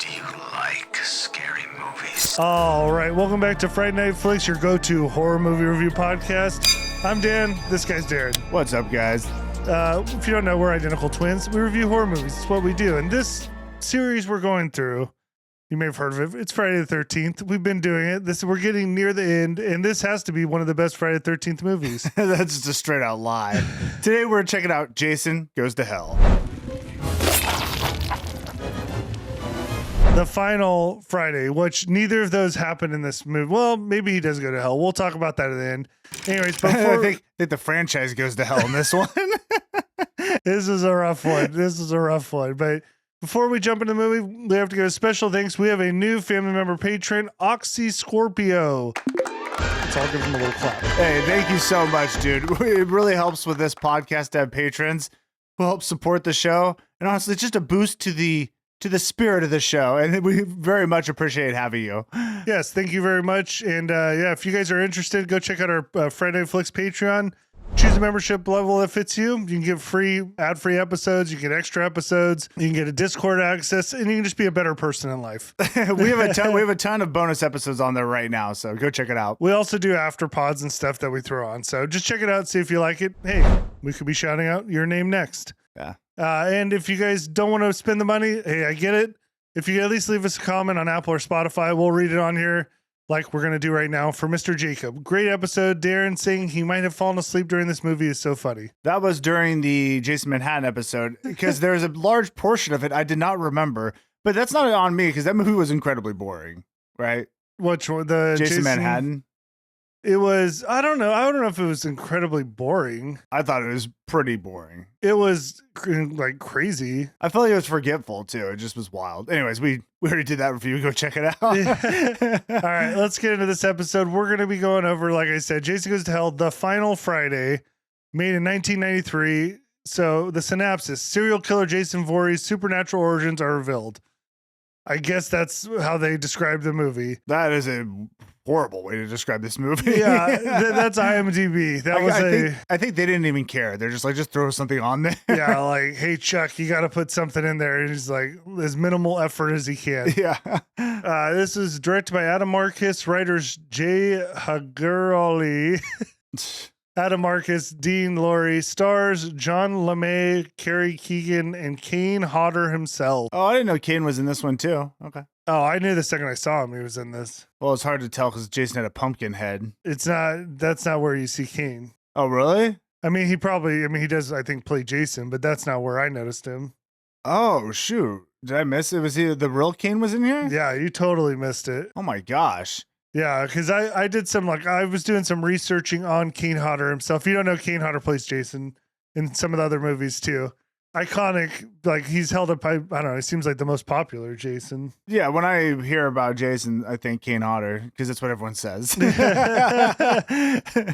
Do you like scary movies? All right, welcome back to Fright Night Flicks, your go-to horror movie review podcast. I'm Dan. This guy's Darren. What's up, guys? If you don't know, we're identical twins. We review horror movies. It's what we do. And this series we're going through, you may have heard of it. It's Friday the 13th. We've been doing it. We're getting near the end, and this has to be one of the best Friday the 13th movies. That's just a straight out lie. Today we're checking out Jason Goes to Hell. The final Friday, which neither of those happened in this movie. Well, maybe he does go to hell. We'll talk about that at the end. Anyways, before I think the franchise goes to hell in this one. This is a rough one. But before we jump into the movie, we have to go special thanks. We have a new family member patron, Oxy Scorpio. Let's all give him a little clap. Hey, thank you so much, dude. It really helps with this podcast to have patrons who help support the show. And honestly, it's just a boost to the spirit of the show, and we very much appreciate having you. Yes, thank you very much. And yeah, if you guys are interested, go check out our Fright Night Flicks Patreon. Choose a membership level that fits you. You can get free, ad-free episodes. You can get extra episodes. You can get a Discord access, and you can just be a better person in life. We have a ton of bonus episodes on there right now, so go check it out. We also do after pods and stuff that we throw on. So just check it out, see if you like it. Hey, we could be shouting out your name next. Yeah. And if you guys don't want to spend the money, hey, I get it. If you at least leave us a comment on Apple or Spotify, we'll read it on here like we're going to do right now for Mr. Jacob. Great episode. Darren saying he might have fallen asleep during this movie is so funny. That was during the Jason Manhattan episode because there's a large portion of it I did not remember, but that's not on me because that movie was incredibly boring, right? Which one? The Jason Manhattan? It was, I don't know if it was incredibly boring. I thought it was pretty boring. It was like crazy. I felt like it was forgetful too. It just was wild. Anyways, we already did that review. Go check it out. All right, let's get into this episode. We're going to be going over, like I said, Jason Goes to Hell, The Final Friday, made in 1993. So the synopsis: serial killer Jason Voorhees' supernatural origins are revealed. I guess that's how they describe the movie. That is a horrible way to describe this movie. Yeah, that's IMDb. I think they didn't even care. They're just like, just throw something on there. Yeah, like, hey, Chuck, you got to put something in there. And he's like, as minimal effort as he can. Yeah. This is directed by Adam Marcus, writers Jay Hagerali, Adam Marcus, Dean Laurie, stars John LeMay, Carrie Keegan, and Kane Hodder himself. Oh, I didn't know Kane was in this one too. Okay. Oh, I knew the second I saw him he was in this. Well, it's hard to tell because Jason had a pumpkin head. That's not where you see Kane. Oh, really? I mean, he does, I think, play Jason, but that's not where I noticed him. Oh, shoot. Did I miss it? Was he the real Kane was in here? Yeah, you totally missed it. Oh my gosh. Yeah, because I did I was doing some researching on Kane Hodder himself. If you don't know, Kane Hodder plays Jason in some of the other movies too. Iconic, like he's held up, I don't know, he seems like the most popular Jason. Yeah, when I hear about Jason, I think Kane Hodder, because that's what everyone says. But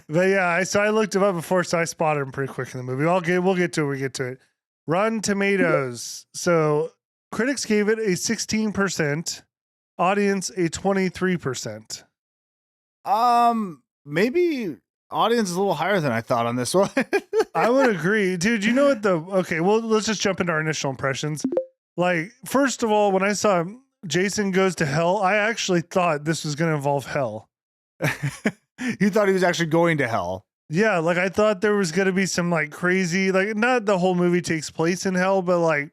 yeah, so I looked him up before, so I spotted him pretty quick in the movie. We'll get to it when we get to it. Rotten Tomatoes. So critics gave it a 16%, audience a 23%. Maybe audience is a little higher than I thought on this one. I would agree. Dude, you know what okay, well, let's just jump into our initial impressions. Like, first of all, when I saw Jason Goes to Hell, I actually thought this was going to involve hell. You thought he was actually going to hell? Yeah, like I thought there was going to be some like crazy, like not the whole movie takes place in hell, but like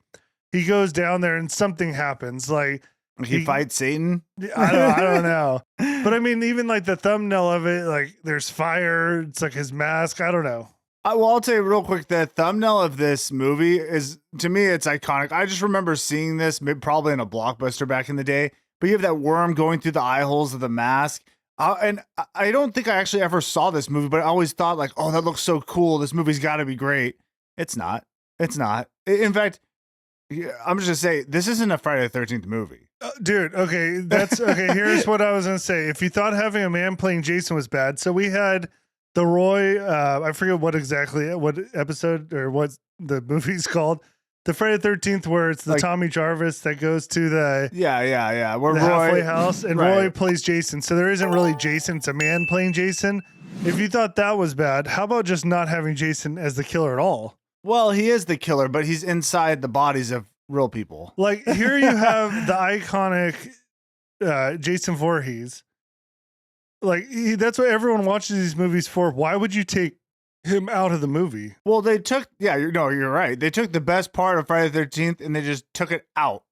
he goes down there and something happens. Like he fights Satan? I don't know. But I mean, even like the thumbnail of it, like there's fire. It's like his mask. I don't know. Well, I'll tell you real quick, the thumbnail of this movie is, to me, it's iconic. I just remember seeing this probably in a Blockbuster back in the day, but you have that worm going through the eye holes of the mask. And I don't think I actually ever saw this movie, but I always thought like, oh, that looks so cool. This movie's got to be great. It's not. It's not. In fact, I'm just going to say, this isn't a Friday the 13th movie. Dude, okay, that's okay. Here's what I was going to say. If you thought having a man playing Jason was bad, so we had the Roy, I forget what episode or what the movie's called. The Friday the 13th, where it's the like, Tommy Jarvis that goes to the where the Roy, halfway house, and right. Roy plays Jason. So there isn't really Jason; it's a man playing Jason. If you thought that was bad, how about just not having Jason as the killer at all? Well, he is the killer, but he's inside the bodies of real people. Like here you have the iconic Jason Voorhees. Like that's what everyone watches these movies for. Why would you take him out of the movie? Well, they took, you're right. They took the best part of Friday the 13th and they just took it out.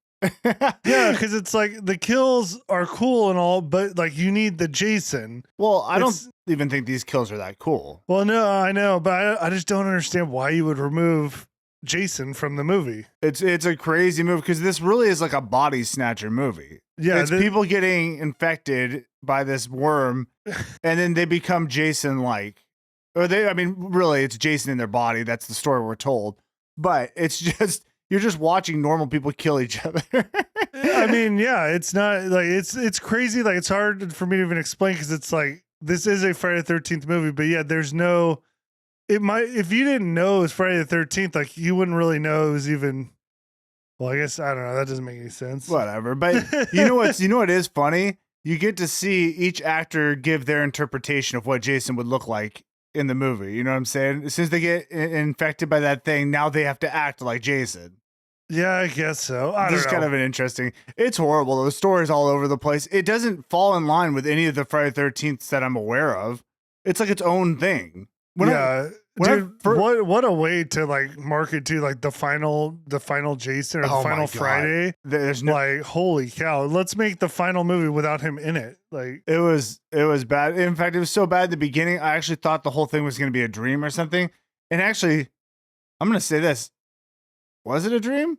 Yeah, because it's like the kills are cool and all, but like you need the Jason. Well, I don't even think these kills are that cool. Well, no, I know, but I just don't understand why you would remove Jason from the movie. It's a crazy movie because this really is like a body snatcher movie. Yeah, it's people getting infected by this worm and then they become Jason-like. Really, it's Jason in their body. That's the story we're told. But it's just, you're just watching normal people kill each other. I mean, yeah, it's not like it's crazy. Like it's hard for me to even explain because it's like this is a Friday the 13th movie, but yeah, there's no. It might if you didn't know it was Friday the 13th, like you wouldn't really know it was even. Well, I guess I don't know. That doesn't make any sense. Whatever, but you know what is funny? You get to see each actor give their interpretation of what Jason would look like in the movie. You know what I'm saying? Since they get infected by that thing, now they have to act like Jason. Yeah, I guess so. This is kind of an interesting. It's horrible. The story's all over the place. It doesn't fall in line with any of the Friday the 13th that I'm aware of. It's like its own thing. What a way to like market to like the final Jason or the final Friday. There's no, like holy cow. Let's make the final movie without him in it. Like it was bad. In fact, it was so bad at the beginning. I actually thought the whole thing was going to be a dream or something. And actually, I'm going to say this. Was it a dream?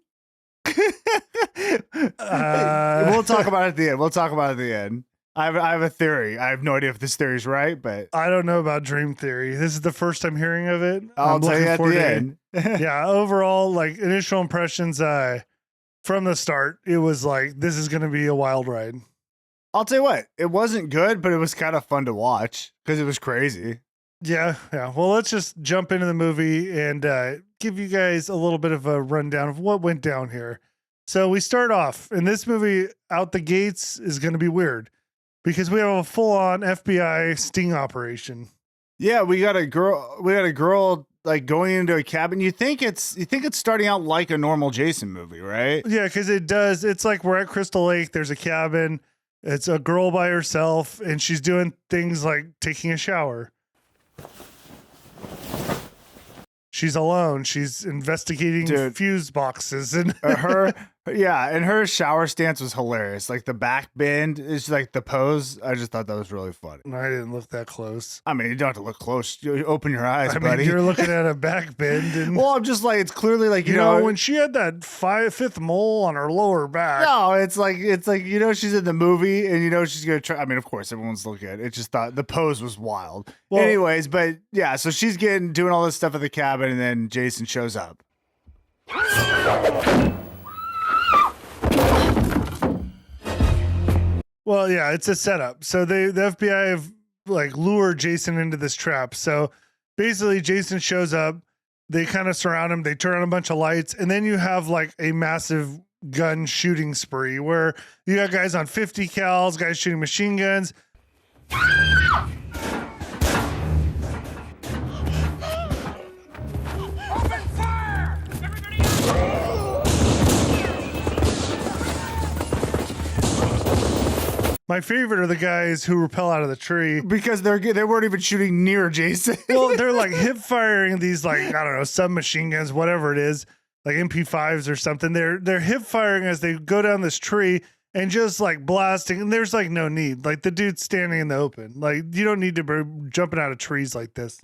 We'll talk about it at the end. I have a theory. I have no idea if this theory is right, but I don't know about dream theory. This is the first time hearing of it. I'll tell you at the end. Yeah, overall, like initial impressions, from the start, it was like this is going to be a wild ride. I'll tell you what, it wasn't good, but it was kind of fun to watch because it was crazy. Yeah. Well, let's just jump into the movie and give you guys a little bit of a rundown of what went down here. So we start off, and this movie out the gates is going to be weird because we have a full-on FBI sting operation. Yeah, we got a girl like going into a cabin. You think it's starting out like a normal Jason movie, right? Yeah, because it does. It's like we're at Crystal Lake. There's a cabin. It's a girl by herself, and she's doing things like taking a shower. She's alone. She's investigating fuse boxes and her shower stance was hilarious. Like the back bend is like the pose. I just thought that was really funny. I didn't look that close. I mean, you don't have to look close. You open your eyes, buddy. Mean, you're looking at a back bend. And well, I'm just like, it's clearly like, you know, when she had that fifth mole on her lower back. No, it's like, you know, she's in the movie and you know, she's going to try. I mean, of course, everyone's looking at it. It just thought the pose was wild. Well, anyways, but yeah, so she's doing all this stuff at the cabin and then Jason shows up. Well, yeah, it's a setup. So the FBI have like lured Jason into this trap. So basically Jason shows up, they kind of surround him, they turn on a bunch of lights, and then you have like a massive gun shooting spree where you got guys on 50 cals, guys shooting machine guns. My favorite are the guys who rappel out of the tree because they weren't even shooting near Jason. Well, they're like hip firing these like, I don't know, submachine guns, whatever it is, like MP5s or something. They're hip firing as they go down this tree and just like blasting. And there's like no need. Like the dude's standing in the open. Like you don't need to be jumping out of trees like this.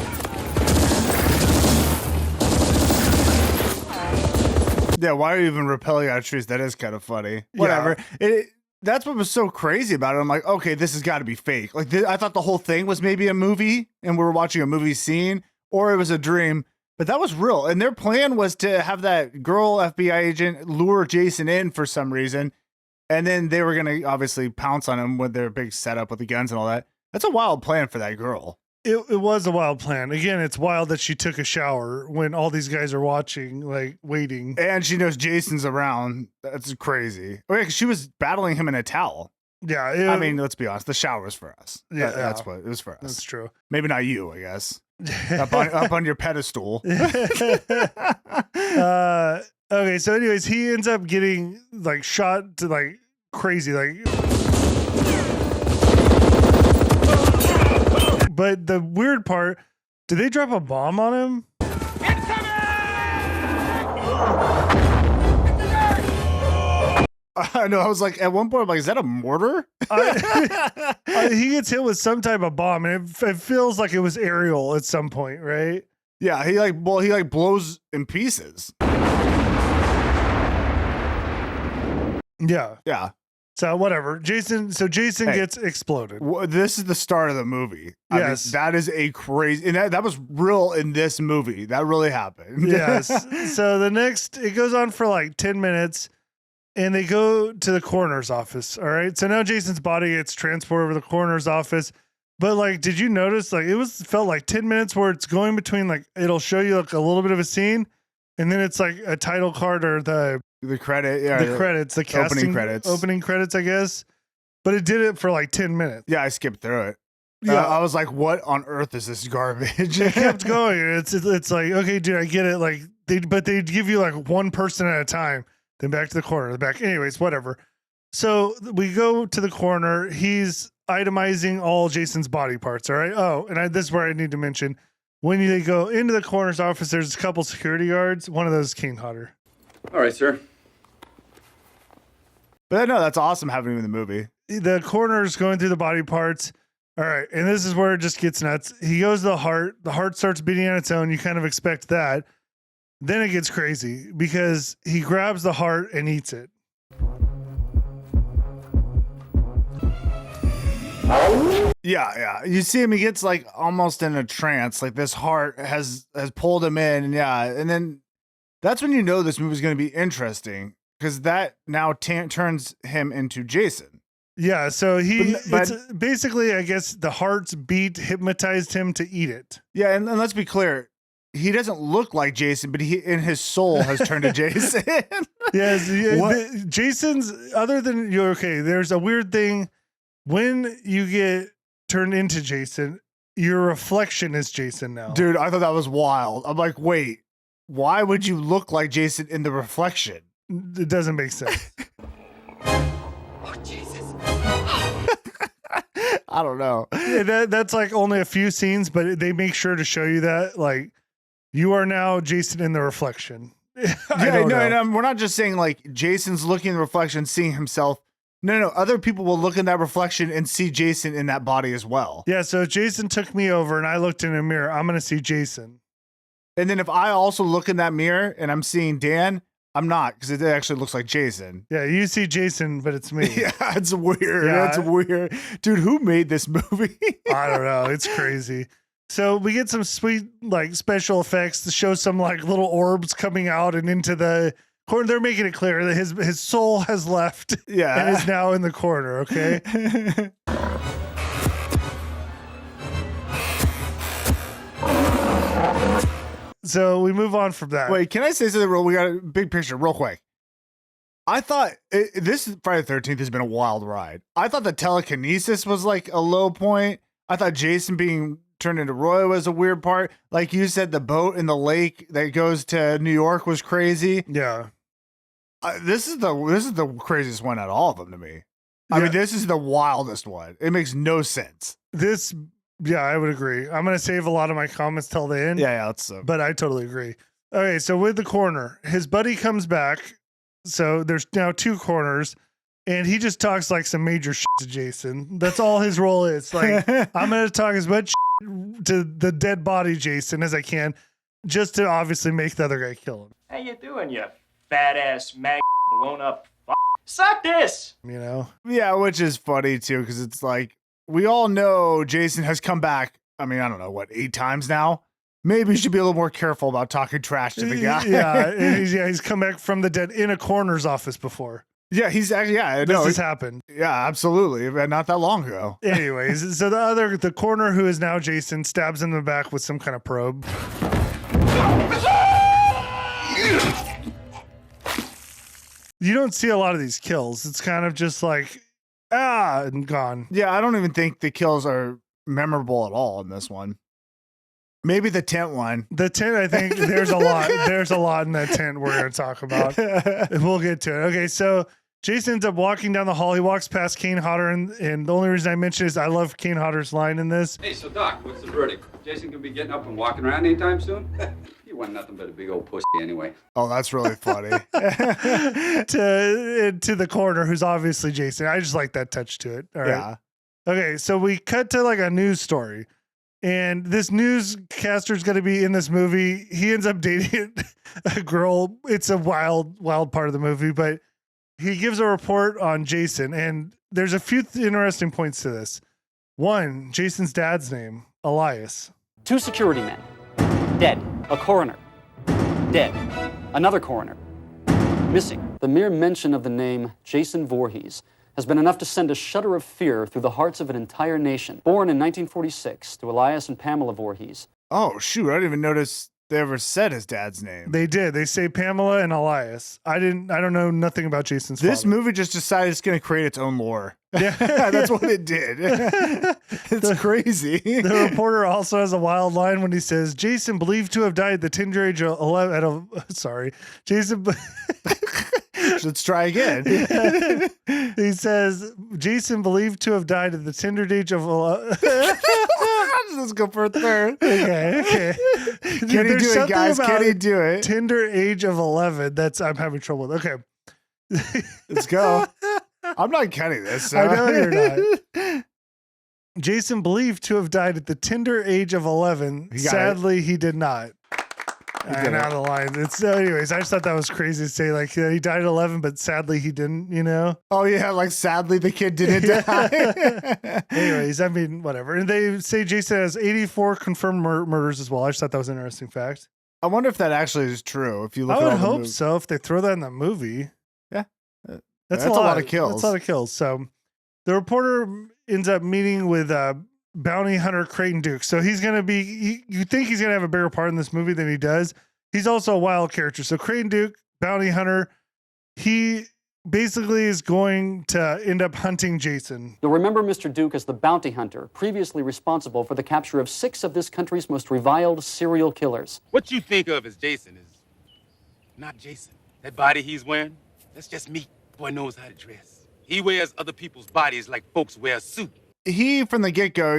Yeah, why are you even rappelling out of trees? That is kind of funny. Whatever. Yeah. That's what was so crazy about it. I'm like, okay, this has got to be fake. Like, I thought the whole thing was maybe a movie and we were watching a movie scene, or it was a dream, but that was real. And their plan was to have that girl FBI agent lure Jason in for some reason. And then they were going to obviously pounce on him with their big setup with the guns and all that. That's a wild plan for that girl. It was a wild plan. Again, it's wild that she took a shower when all these guys are watching, like waiting. And she knows Jason's around. That's crazy. Oh, yeah, 'cause she was battling him in a towel. Yeah. I mean, let's be honest. The shower was for us. Yeah. That's what it was for us. That's true. Maybe not you, I guess. up on your pedestal. Okay, so anyways, he ends up getting like shot to like crazy, like. But the weird part, did they drop a bomb on him? I know. I was like, at one point, I'm like, is that a mortar? He gets hit with some type of bomb, and it feels like it was aerial at some point, right? Yeah, he blows in pieces. Yeah. Yeah. So whatever. Jason gets exploded. This is the start of the movie. Yes. I mean, that is a crazy, and that was real in this movie. That really happened. Yes. So it goes on for like 10 minutes, and they go to the coroner's office. All right. So now Jason's body gets transported over to the coroner's office. But like, did you notice like felt like 10 minutes where it's going between like it'll show you like a little bit of a scene, and then it's like a title card or the credit, the casting opening credits, I guess. But it did it for like 10 minutes. Yeah, I skipped through it. Yeah, I was like, "What on earth is this garbage?" It kept going. It's like, okay, dude, I get it. Like they'd give you like one person at a time, then back to the coroner, back. Anyways, whatever. So we go to the coroner. He's itemizing all Jason's body parts. All right. Oh, and this is where I need to mention when they go into the coroner's office, there's a couple security guards. One of those is King Hodder. All right, sir. But no, that's awesome having him in the movie. The coroner's going through the body parts. All right. And this is where it just gets nuts. He goes to the heart. The heart starts beating on its own. You kind of expect that. Then it gets crazy because he grabs the heart and eats it. Yeah. You see him, he gets like almost in a trance. Like this heart has pulled him in. And then that's when you know this movie's going to be interesting because that now turns him into Jason. Yeah, so it's basically, I guess, the heart's beat hypnotized him to eat it. Yeah, and let's be clear, he doesn't look like Jason, but he in his soul has turned to Jason. Yes, Jason's other than you. Okay, there's a weird thing when you get turned into Jason, your reflection is Jason now. Dude, I thought that was wild. I'm like, wait, why would you look like Jason in the reflection? It doesn't make sense. Oh, Jesus. I don't know. Yeah, that's like only a few scenes, but they make sure to show you that like you are now Jason in the reflection. And we're not just saying like Jason's looking in the reflection, seeing himself. No. Other people will look in that reflection and see Jason in that body as well. Yeah. So if Jason took me over and I looked in a mirror, I'm going to see Jason. And then if I also look in that mirror and I'm seeing Dan, I'm not, because it actually looks like Jason. Yeah, you see Jason, but it's me. Yeah, it's weird. Yeah. It's weird. Dude, who made this movie? I don't know. It's crazy. So we get some sweet, like, special effects to show some, like, little orbs coming out and into the corner. They're making it clear that his soul has left and is now in the corner, okay? So we move on from that. Wait, can I say something we got a big picture real quick. I thought this Friday the 13th has been a wild ride. I thought the telekinesis was like a low point. I thought Jason being turned into Roy was a weird part. Like you said, the boat in the lake that goes to New York was crazy. Yeah. This is the craziest one out of all of them to me. I mean, this is the wildest one. It makes no sense. Yeah, I would agree. I'm going to save a lot of my comments till the end. Yeah, but I totally agree. Okay, so with the coroner, his buddy comes back. So there's now two coroners, and he just talks like some major shit to Jason. That's all his role is. Like, I'm going to talk as much shit to the dead body Jason as I can, just to obviously make the other guy kill him. How you doing, you fat ass mag blown up f***? Suck this! You know? Yeah, which is funny too, because it's like, we all know Jason has come back. I mean, I don't know, 8 times now? Maybe you should be a little more careful about talking trash to the guy. He's come back from the dead in a coroner's office before. Yeah, he's actually, this has happened. Yeah, absolutely. Not that long ago. Anyways, so the coroner who is now Jason stabs him in the back with some kind of probe. You don't see a lot of these kills. It's kind of just like, and gone. Yeah, I don't even think the kills are memorable at all in this one. Maybe the tent one. The tent, I think there's a lot. There's a lot in that tent we're going to talk about. We'll get to it. Okay, so Jason ends up walking down the hall. He walks past Kane Hodder, and the only reason I mention is I love Kane Hodder's line in this. Hey, so Doc, what's the verdict? Jason can be getting up and walking around anytime soon? He wasn't nothing but a big old pussy anyway. Oh, that's really funny. to the coroner, who's obviously Jason. I just like that touch to it. All right. Yeah. Okay, so we cut to like a news story. And this newscaster is going to be in this movie. He ends up dating a girl. It's a wild part of the movie, but he gives a report on Jason. And there's a few interesting points to this. One, Jason's dad's name, Elias. 2 security men, dead. A coroner, dead. Another coroner, missing. The mere mention of the name Jason Voorhees has been enough to send a shudder of fear through the hearts of an entire nation. Born in 1946 to Elias and Pamela Voorhees. Oh, shoot. I didn't even notice they ever said his dad's name. They did. They say Pamela and Elias. I don't know nothing about Jason's This father. movie just decided it's going to create its own lore. Yeah. That's what it did. It's crazy. The reporter also has a wild line when he says, Jason believed to have died at the tender age of 11. Jason. Let's try again. He says, Jason believed to have died at the tender age of 11. Let's go for a third. Okay. Can he do it, guys? Can he do it? Tender age of 11. I'm having trouble with. Okay. Let's go. I'm not cutting this. So. I know you're not. Jason believed to have died at the tender age of 11. Sadly, he did not. And out of the line. Anyways, I just thought that was crazy to say, like, he died at 11, but sadly he didn't, you know? Oh, yeah, like, sadly the kid didn't die. Anyways, I mean, whatever. And they say Jason has 84 confirmed murders as well. I just thought that was an interesting fact. I wonder if that actually is true. If you look I at would all the hope movies. so, if they throw that in the movie. Yeah. That's a lot of kills. That's a lot of kills. So the reporter ends up meeting with bounty hunter Creighton Duke. So he's going to be, you think he's going to have a bigger part in this movie than he does. He's also a wild character. So Creighton Duke, bounty hunter, he basically is going to end up hunting Jason. You'll remember Mr. Duke as the bounty hunter, previously responsible for the capture of 6 of this country's most reviled serial killers. What you think of as Jason is not Jason. That body he's wearing, that's just meat. Boy knows how to dress. He wears other people's bodies like folks wear a suit. He, from the get-go,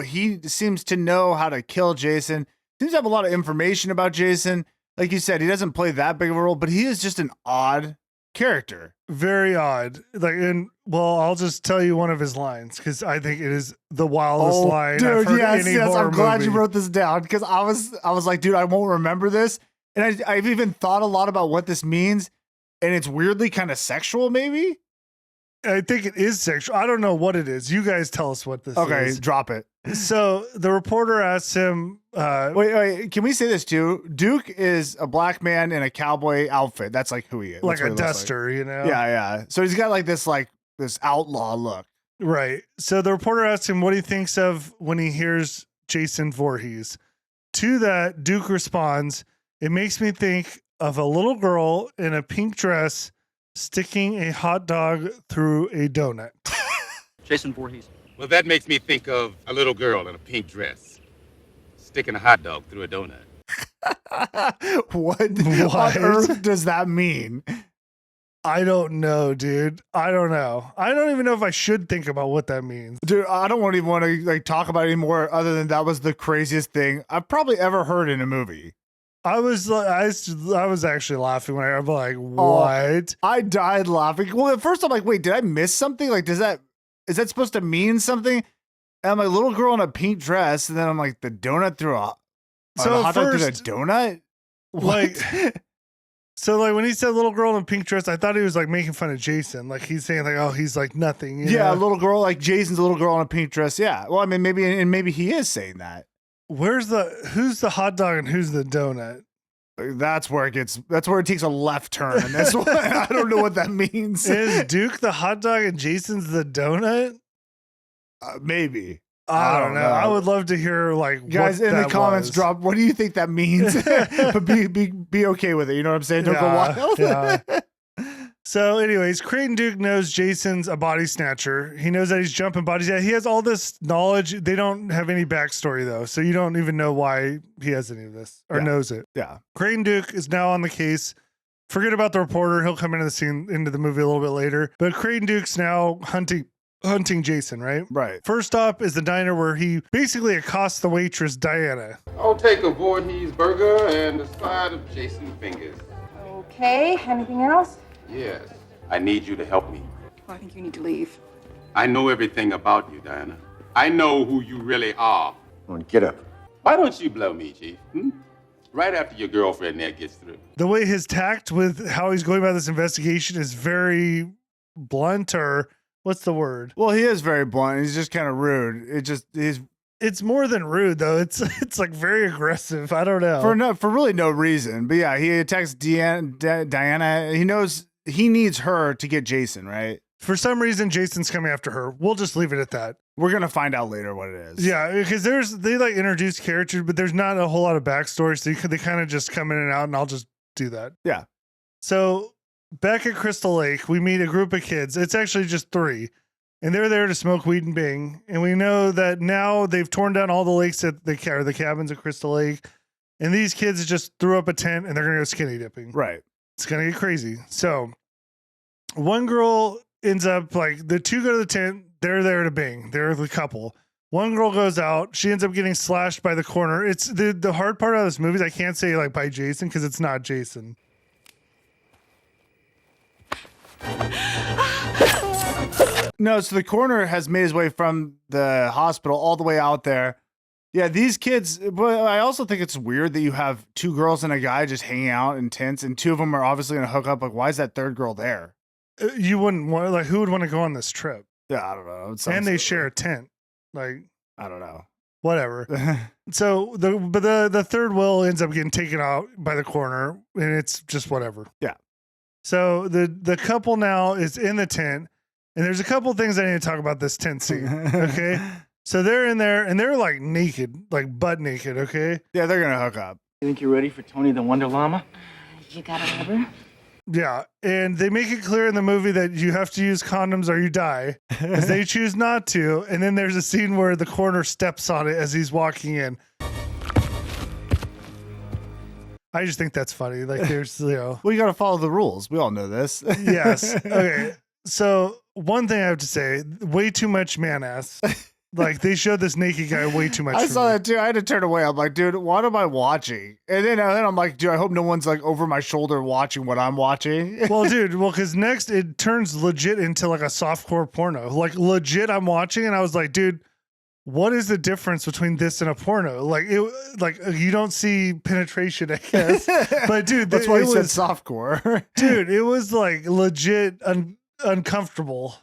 he seems to know how to kill Jason. Seems to have a lot of information about Jason. Like you said, he doesn't play that big of a role, but he is just an odd character. Very odd. I'll just tell you one of his lines because I think it is the wildest line dude, I've heard yes, any horror I'm glad movie. you wrote this down because I was like, dude, I won't remember this. And I've even thought a lot about what this means, and it's weirdly kind of sexual, maybe? I think it is sexual. I don't know what it is. You guys tell us what this is. Okay, drop it. So the reporter asks him... wait, can we say this too? Duke is a black man in a cowboy outfit. That's like who he is. like That's what a he looks duster, you know? Yeah. So he's got like this outlaw look. Right. So the reporter asks him what he thinks of when he hears Jason Voorhees. To that, Duke responds, "It makes me think of a little girl in a pink dress sticking a hot dog through a donut." Jason Voorhees. Well, that makes me think of a little girl in a pink dress sticking a hot dog through a donut. What on earth does that mean? I don't know, dude. I don't know. I don't even know if I should think about what that means. Dude, I don't even want to talk about it anymore other than that was the craziest thing I've probably ever heard in a movie. I was actually laughing when I'm like, what? I died laughing. Well, at first I'm like, wait, did I miss something? Like, is that supposed to mean something? And I'm like, little girl in a pink dress, and then I'm like, the donut through a So the hot dog through a first, donut? like, so like when he said little girl in a pink dress, I thought he was like making fun of Jason. Like he's saying like, oh, he's like nothing. You Yeah, know? a little girl, like Jason's a little girl in a pink dress. Yeah. Well, I mean, maybe he is saying that. Who's the hot dog and who's the donut? That's where it takes a left turn. And that's why I don't know what that means. Is Duke the hot dog and Jason's the donut? Maybe. I don't know. I would love to hear like guys what in the that comments was. drop. What do you think that means? But be okay with it. You know what I'm saying? Don't go wild. Yeah. So, anyways, Creighton Duke knows Jason's a body snatcher. He knows that he's jumping bodies. Yeah, he has all this knowledge. They don't have any backstory, though. So you don't even know why he has any of this or knows it. Yeah. Creighton Duke is now on the case. Forget about the reporter. He'll come into the scene, into the movie a little bit later. But Creighton Duke's now hunting Jason, right? Right. First stop is the diner where he basically accosts the waitress, Diana. I'll take a Voorhees burger and a side of Jason fingers. Okay, anything else? Yes. I need you to help me. Well, I think you need to leave. I know everything about you, Diana. I know who you really are. Come on, get up. Why don't you blow me, Chief? Right after your girlfriend there gets through. The way his tact with how he's going about this investigation is very blunt, or what's the word? Well, he is very blunt. He's just kind of rude. It's more than rude though. It's like very aggressive. I don't know. For really no reason. But yeah, he attacks Diana. He knows he needs her to get Jason, right? For some reason, Jason's coming after her. We'll just leave it at that. We're gonna find out later what it is. Yeah, because they like introduce characters, but there's not a whole lot of backstory, so they kind of just come in and out, and I'll just do that. Yeah. So back at Crystal Lake, we meet a group of kids. It's actually just 3, and they're there to smoke weed and bing. And we know that now they've torn down all the lakes at the cabins at Crystal Lake, and these kids just threw up a tent and they're gonna go skinny dipping. Right. It's gonna get crazy. So one girl ends up like the 2 go to the tent. They're there to bing. They're the couple. One girl goes out. She ends up getting slashed by the corner. It's the hard part of this movie is I can't say like by Jason because it's not Jason. No, so the coroner has made his way from the hospital all the way out there. Yeah, these kids, but I also think it's weird that you have 2 girls and a guy just hanging out in tents, and 2 of them are obviously going to hook up. Like, why is that 3rd girl there? You wouldn't want, like, who would want to go on this trip? Yeah, I don't know. And they share a tent. Like, I don't know. Whatever. So the 3rd will ends up getting taken out by the coroner, and it's just whatever. Yeah. So the couple now is in the tent, and there's a couple things I need to talk about this tent scene. Okay. So they're in there and they're like naked, like butt naked. Okay. Yeah, they're gonna hook up. You think you're ready for Tony the Wonder Llama? You got a rubber? Yeah, and they make it clear in the movie that you have to use condoms or you die, because they choose not to. And then there's a scene where the coroner steps on it as he's walking in. I just think that's funny. Like, there's, you know, Well, you got to follow the rules. We all know this. yes. Okay. So one thing I have to say, way too much man ass. Like, they showed this naked guy way too much. I for saw me. that too. I had to turn away. I'm like, dude, what am I watching? And then I'm like, dude, I hope no one's like over my shoulder watching what I'm watching. Well, dude, because next it turns legit into like a softcore porno. Like, legit, I'm watching and I was like, dude, what is the difference between this and a porno? Like, you don't see penetration, I guess. But dude, That's why it he said was softcore. dude, it was like legit uncomfortable.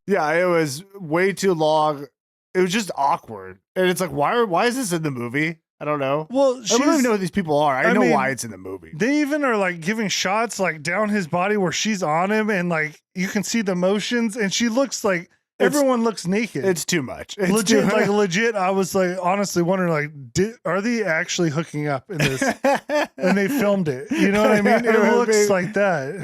Yeah, it was way too long. It was just awkward. And it's like, why is this in the movie? I don't know. Well, I don't even know who these people are. I know mean, why it's in the movie. They even are like giving shots like down his body where she's on him, and like you can see the motions, and she looks like everyone looks naked. It's too much. It's legit, too like legit. I was like honestly wondering, like, are they actually hooking up in this? And they filmed it. You know what I mean? It looks like that.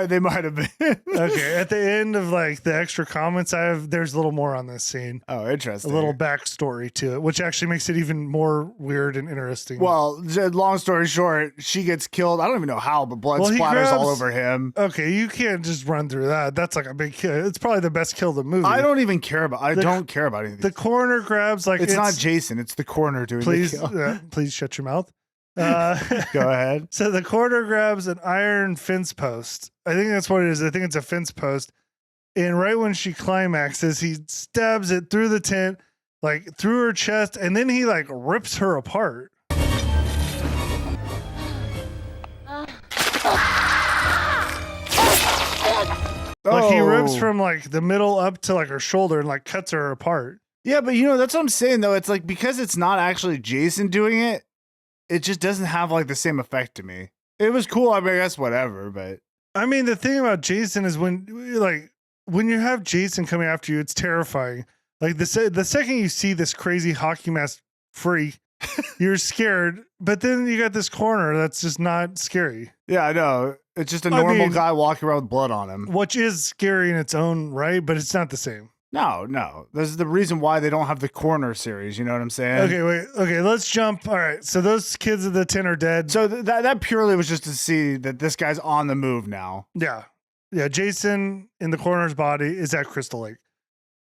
They might have been. Okay. At the end of like the extra comments, there's a little more on this scene. Oh, interesting. A little backstory to it, which actually makes it even more weird and interesting. Well, long story short, she gets killed. I don't even know how, but blood splatters all over him. Okay, you can't just run through that. That's like a big kill. It's probably the best kill of the movie. I don't even care about. I don't care about anything. The coroner grabs like it's not Jason. It's the coroner doing please, the kill. Please shut your mouth. Go ahead. So the coroner grabs an iron fence post. I think that's what it is. I think it's a fence post. And right when she climaxes, he stabs it through the tent, like through her chest, and then he like rips her apart. Like he rips from like the middle up to like her shoulder and like cuts her apart. Yeah, but you know, that's what I'm saying though. It's like, because it's not actually Jason doing it, it just doesn't have like the same effect to me. It was cool. I mean, I guess whatever, but I mean, the thing about Jason is when you have Jason coming after you, it's terrifying. Like the second you see this crazy hockey mask freak you're scared, but then you got this coroner that's just not scary, Yeah, I know. It's just a normal guy walking around with blood on him. which is scary in its own right, but it's not the same. No. This is the reason why they don't have the Coroner series. You know what I'm saying? Okay, wait. Okay, let's jump. All right, so those kids of the 10 are dead. So that purely was just to see that this guy's on the move now. Yeah. Jason in the coroner's body is at Crystal Lake.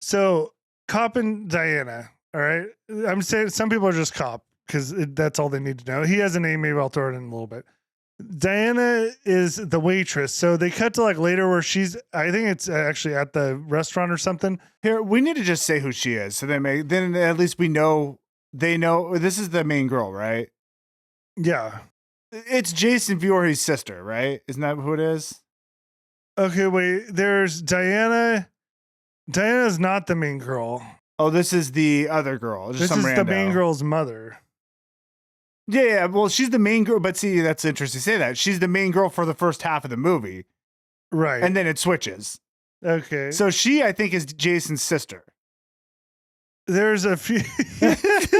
So Cop and Diana. All right. I'm saying some people are just Cop because that's all they need to know. He has a name. Maybe I'll throw it in a little bit. Diana is the waitress. So they cut to like later where I think it's actually at the restaurant or something. Here, we need to just say who she is. So then at least they know this is the main girl, right? Yeah. It's Jason Voorhees' sister, right? Isn't that who it is? Okay, wait. There's Diana. Diana's not the main girl. Oh, this is the other girl. Just This some is the rando. main girl's mother. Yeah, well, she's the main girl, but see, that's interesting to say that. She's the main girl for the first half of the movie, Right. and then it switches. Okay. So she, I think, is Jason's sister. There's a few.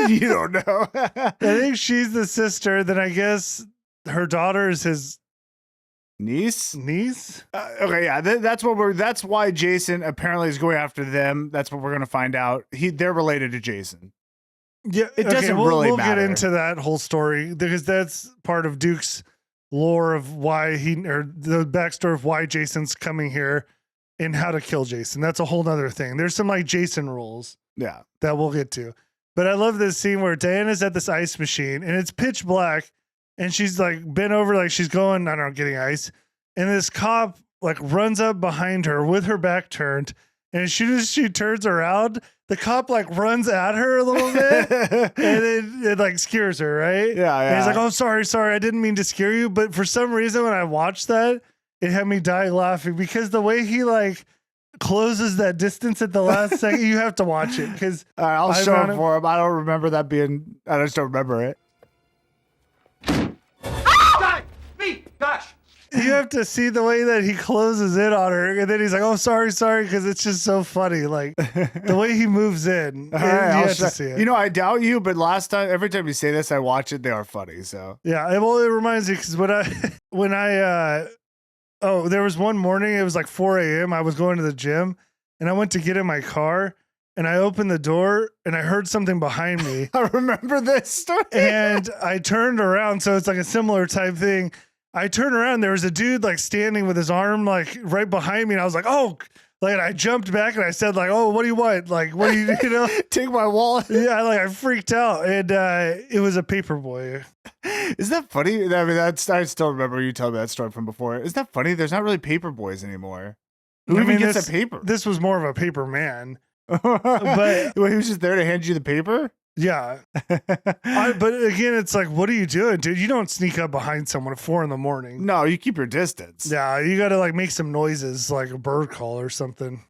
You don't know. I think she's the sister. Then I guess her daughter is his Niece? niece. Okay, yeah, that's why Jason apparently is going after them. That's what we're going to find out. They're related to Jason. Yeah, It doesn't we'll really get matter. into that whole story because that's part of Duke's lore of why the backstory of why Jason's coming here and how to kill Jason. That's a whole nother thing. There's some like Jason rules Yeah. that we'll get to. But I love this scene where Diana's at this ice machine and it's pitch black and she's like bent over like she's going, I don't know, getting ice. And this cop like runs up behind her with her back turned. And as soon as she turns around, the cop like runs at her a little bit and then it like scares her, right? Yeah, And he's yeah. like, oh, sorry. I didn't mean to scare you. But for some reason, when I watched that, it had me dying laughing because the way he like closes that distance at the last second, you have to watch it because All right, I'll I show found it it- for him. I don't remember that being. I just don't remember it. Die! Me! Gosh! you have to see the way that he closes in on her. And then he's like, oh, sorry. Because it's just so funny. Like the way he moves in. All you right, I'll have to show- see it. You know, I doubt you, but every time you say this, I watch it. They are funny. So Yeah, well, it reminds me because there was one morning, it was like 4 a.m. I was going to the gym and I went to get in my car and I opened the door and I heard something behind me I remember this story. and I turned around. So it's like a similar type thing. I turned around, there was a dude like standing with his arm like right behind me. And I was like, oh, like I jumped back and I said like, oh, what do you want? Like, what do you know? Take my wallet. Yeah, like I freaked out and it was a paper boy. Is that funny? I mean, I still remember you telling me that story from before. Is that funny? There's not really paper boys anymore. Who I even mean, gets this- a paper? This was more of a paper man. But he was just there to hand you the paper. Yeah. But again, it's like, what are you doing, dude? You don't sneak up behind someone at 4 a.m. No, you keep your distance. Yeah, you got to like make some noises like a bird call or something.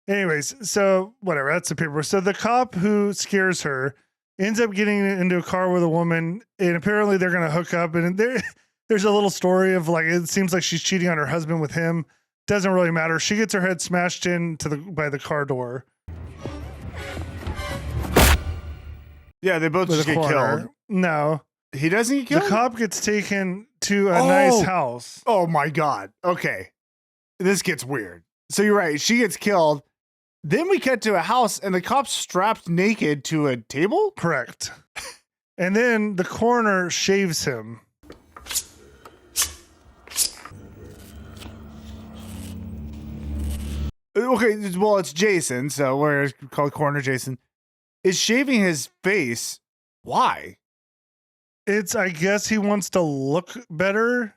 Anyways, so whatever, that's the paper. So the cop who scares her ends up getting into a car with a woman, and apparently they're going to hook up. And there's a little story of like, it seems like she's cheating on her husband with him. Doesn't really matter. She gets her head smashed in by the car door. Yeah, they both With just a get coroner. killed. No. He doesn't get killed? The cop gets taken to a nice house. Oh my God. Okay. This gets weird. So you're right. She gets killed. Then we cut to a house and the cop's strapped naked to a table? Correct. And then the coroner shaves him. Okay, well, it's Jason, so we're called Coroner Jason. Is shaving his face. Why? I guess he wants to look better.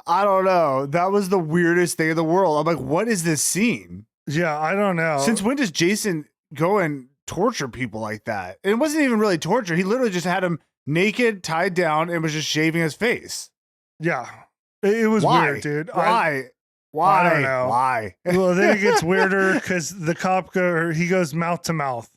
I don't know. That was the weirdest thing in the world. I'm like, what is this scene? Yeah, I don't know. Since when does Jason go and torture people like that? And it wasn't even really torture. He literally just had him naked, tied down, and was just shaving his face. Yeah. It was Why? weird, dude. Why? I don't know. Why? Well, then it gets weirder because the cop he goes mouth to mouth.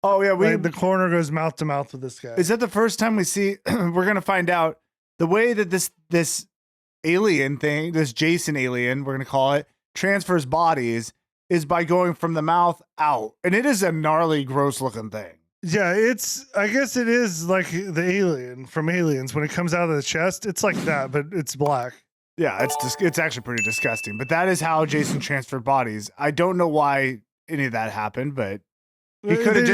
Oh yeah, Like, the coroner goes mouth to mouth with this guy. is that the first time we see? We're gonna find out the way that this alien thing, this Jason alien, we're gonna call it, transfers bodies. is by going from the mouth out. And it is a gnarly, gross looking thing. Yeah, I guess it is like the alien from Aliens. When it comes out of the chest, it's like that, but it's black. Yeah, it's actually pretty disgusting. But that is how Jason transferred bodies. I don't know why any of that happened, but he could have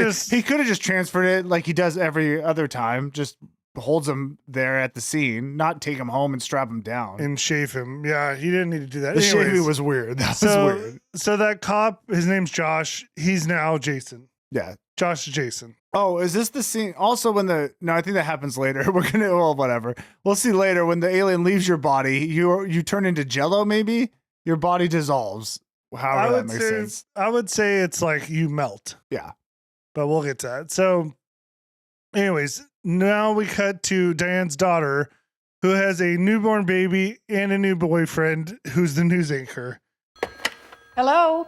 just transferred it like he does every other time. Just holds him there at the scene, not take him home and strap him down and shave him. Yeah, he didn't need to do that. The shaving was weird. That was weird. So that cop, his name's Josh. He's now Jason. Yeah. Josh Jason. Oh, is this the scene? Also, no, I think that happens later. Whatever. We'll see later when the alien leaves your body. You turn into Jello. Maybe your body dissolves. However that makes sense. I would say it's like you melt. Yeah, but we'll get to that. So, anyways, now we cut to Diane's daughter, who has a newborn baby and a new boyfriend, who's the news anchor. Hello.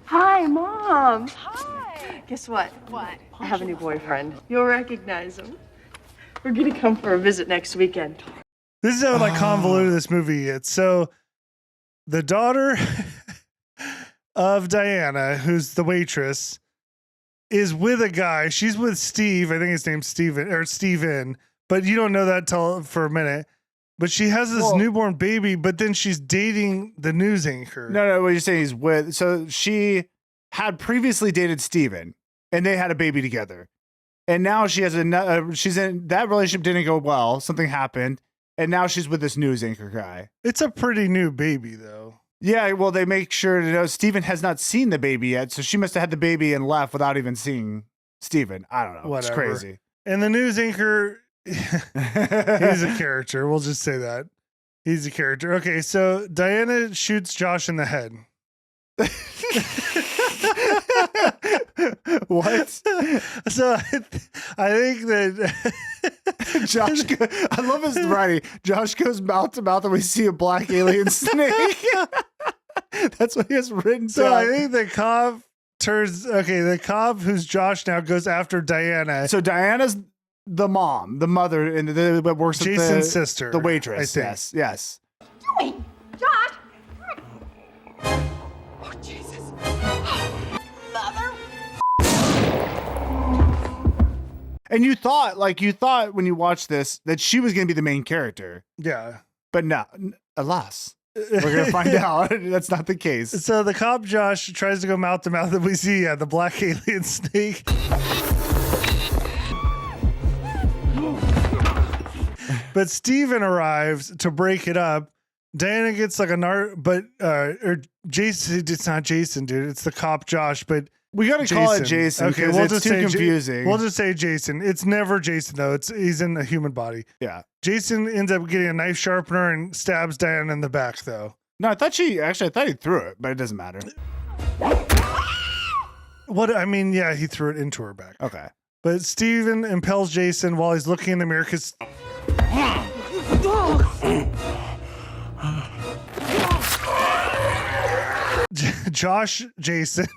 Hi, Mom. Hi. Guess what? What? I have a new boyfriend. You'll recognize him. We're gonna come for a visit next weekend. This is how like convoluted this movie is. So the daughter of Diana, who's the waitress, is with a guy. She's with Steve. I think his name's Steven, but you don't know that till for a minute. But she has this newborn baby, but then she's dating the news anchor. No, what you're saying he's with. So she had previously dated Steven, and they had a baby together. And now she has she's in that relationship didn't go well. Something happened, and now she's with this news anchor guy. It's a pretty new baby, though. Yeah, well, they make sure to know Steven has not seen the baby yet, so she must have had the baby and left without even seeing Steven. I don't know. Whatever. It's crazy. And the news anchor, he's a character. We'll just say that. He's a character. Okay, so Diana shoots Josh in the head. What? So I think that Josh, I love his writing. Josh goes mouth to mouth and we see a black alien snake. That's what he has written so down. I think the cop who's Josh now goes after Diana. So Diana's the mom, the mother, and that works with Jason's sister, the waitress. I think. Yes. Wait, Josh! Oh, Jesus. Mother! And you thought when you watched this that she was going to be the main character. Yeah. But no, alas. We're going to find out that's not the case. So the cop Josh tries to go mouth to mouth, and we see the black alien snake. But Steven arrives to break it up. Diana gets like or Jason. It's not Jason, dude. It's the cop Josh. But we got to call it Jason. Okay, we'll just say confusing. We'll just say Jason. It's never Jason though. He's in a human body. Yeah. Jason ends up getting a knife sharpener and stabs Diana in the back though. No, I thought he threw it, but it doesn't matter. What I mean, yeah, he threw it into her back. Okay. But Steven impels Jason while he's looking in the mirror because Jason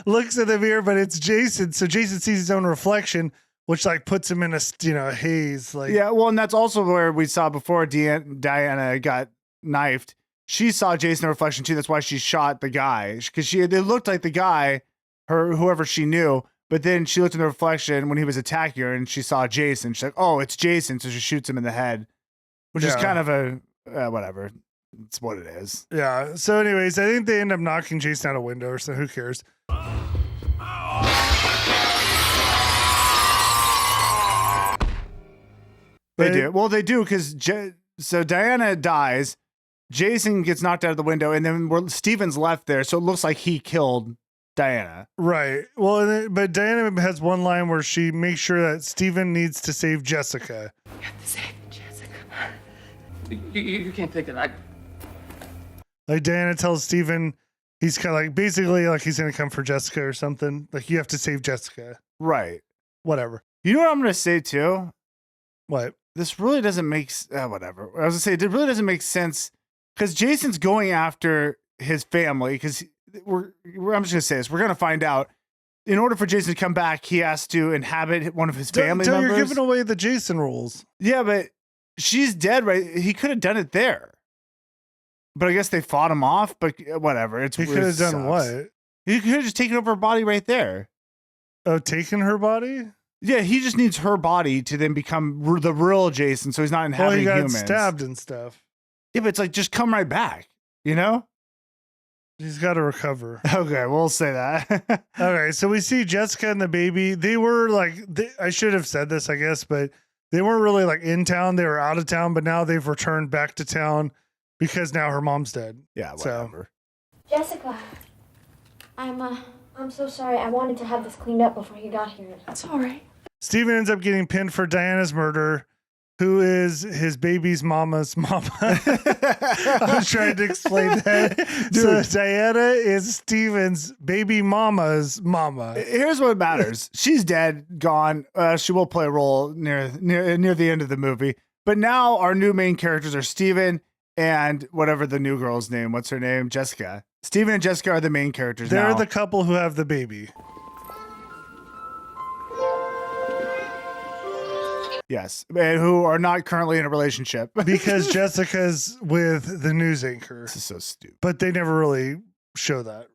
looks at the mirror, but it's Jason. So Jason sees his own reflection, which like puts him in a haze. Like, yeah, well, and that's also where we saw before Diana got knifed. She saw Jason in reflection too. That's why she shot the guy because it looked like the guy, whoever she knew. But then she looked in the reflection when he was attacking her, and she saw Jason. She's like, "Oh, it's Jason!" So she shoots him in the head, which is kind of a whatever. It's what it is. Yeah. So, anyways, I think they end up knocking Jason out a window, so who cares? They do. Well, they do because so Diana dies. Jason gets knocked out of the window, and then Steven's left there, so it looks like he killed Diana. Right. Well, but Diana has one line where she makes sure that Steven needs to save Jessica. You have to save Jessica. You can't take that. Like Diana tells Steven he's kind of like basically like he's going to come for Jessica or something. Like you have to save Jessica. Right. Whatever. You know what I'm going to say too? What? This really doesn't make whatever. I was going to say it really doesn't make sense because Jason's going after his family because I'm just going to say this. We're going to find out. In order for Jason to come back, he has to inhabit one of his family members. You're giving away the Jason rules. Yeah, but she's dead, right? He could have done it there. But I guess they fought him off, but whatever. He could have done what? He could have just taken over her body right there. Oh, taken her body? Yeah, he just needs her body to then become the real Jason, so he's not inhabiting he got humans. stabbed and stuff. Yeah, but it's like, just come right back, you know? He's got to recover. Okay, we'll say that. Okay, so we see Jessica and the baby. They were like, I should have said this, I guess, but they weren't really like in town. They were out of town, but now they've returned back to town because now her mom's dead. Yeah, whatever. Jessica, I'm so sorry. I wanted to have this cleaned up before you got here. That's all right. Steven ends up getting pinned for Diana's murder, who is his baby's mama's mama. I was trying to explain that. Dude. So Diana is Steven's baby mama's mama. Here's what matters. She's dead, gone. She will play a role near the end of the movie. But now our new main characters are Steven and whatever the new girl's name. What's her name? Jessica. Steven and Jessica are the main characters. They're now. the couple who have the baby. Yes, and who are not currently in a relationship. Because Jessica's with the news anchor. This is so stupid. But they never really show that.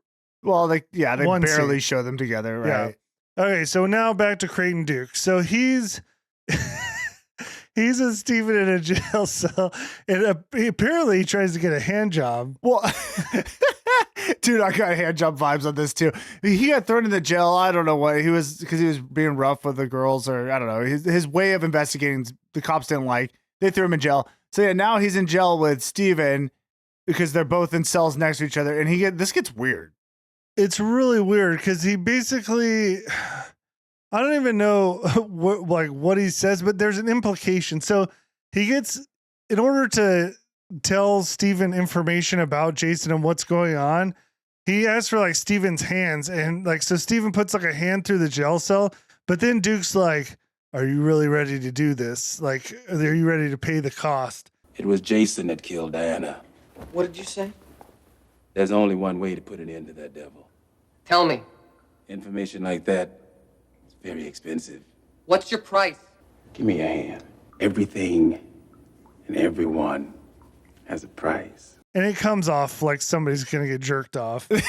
Well, they One barely scene. show them together, right? Yeah. Okay, so now back to Creighton Duke. So he's a Steven in a jail cell, and apparently he tries to get a hand job. Well, dude, I got hand job vibes on this too. He got thrown in the jail. I don't know what he was, because he was being rough with the girls, or I don't know. His way of investigating, the cops didn't like. They threw him in jail. So yeah, now he's in jail with Steven because they're both in cells next to each other, and this gets weird. It's really weird because he basically, I don't even know what he says, but there's an implication. So he gets, in order to tell Steven information about Jason and what's going on, he asks for like Steven's hands, and like, so Steven puts like a hand through the jail cell, but then Duke's like, are you really ready to do this? Like, are you ready to pay the cost? It was Jason that killed Diana. What did you say? There's only one way to put an end to that devil. Tell me, Information like that is very expensive. what's your price? Give me a hand. Everything and everyone has a price. And it comes off like somebody's going to get jerked off. Dude,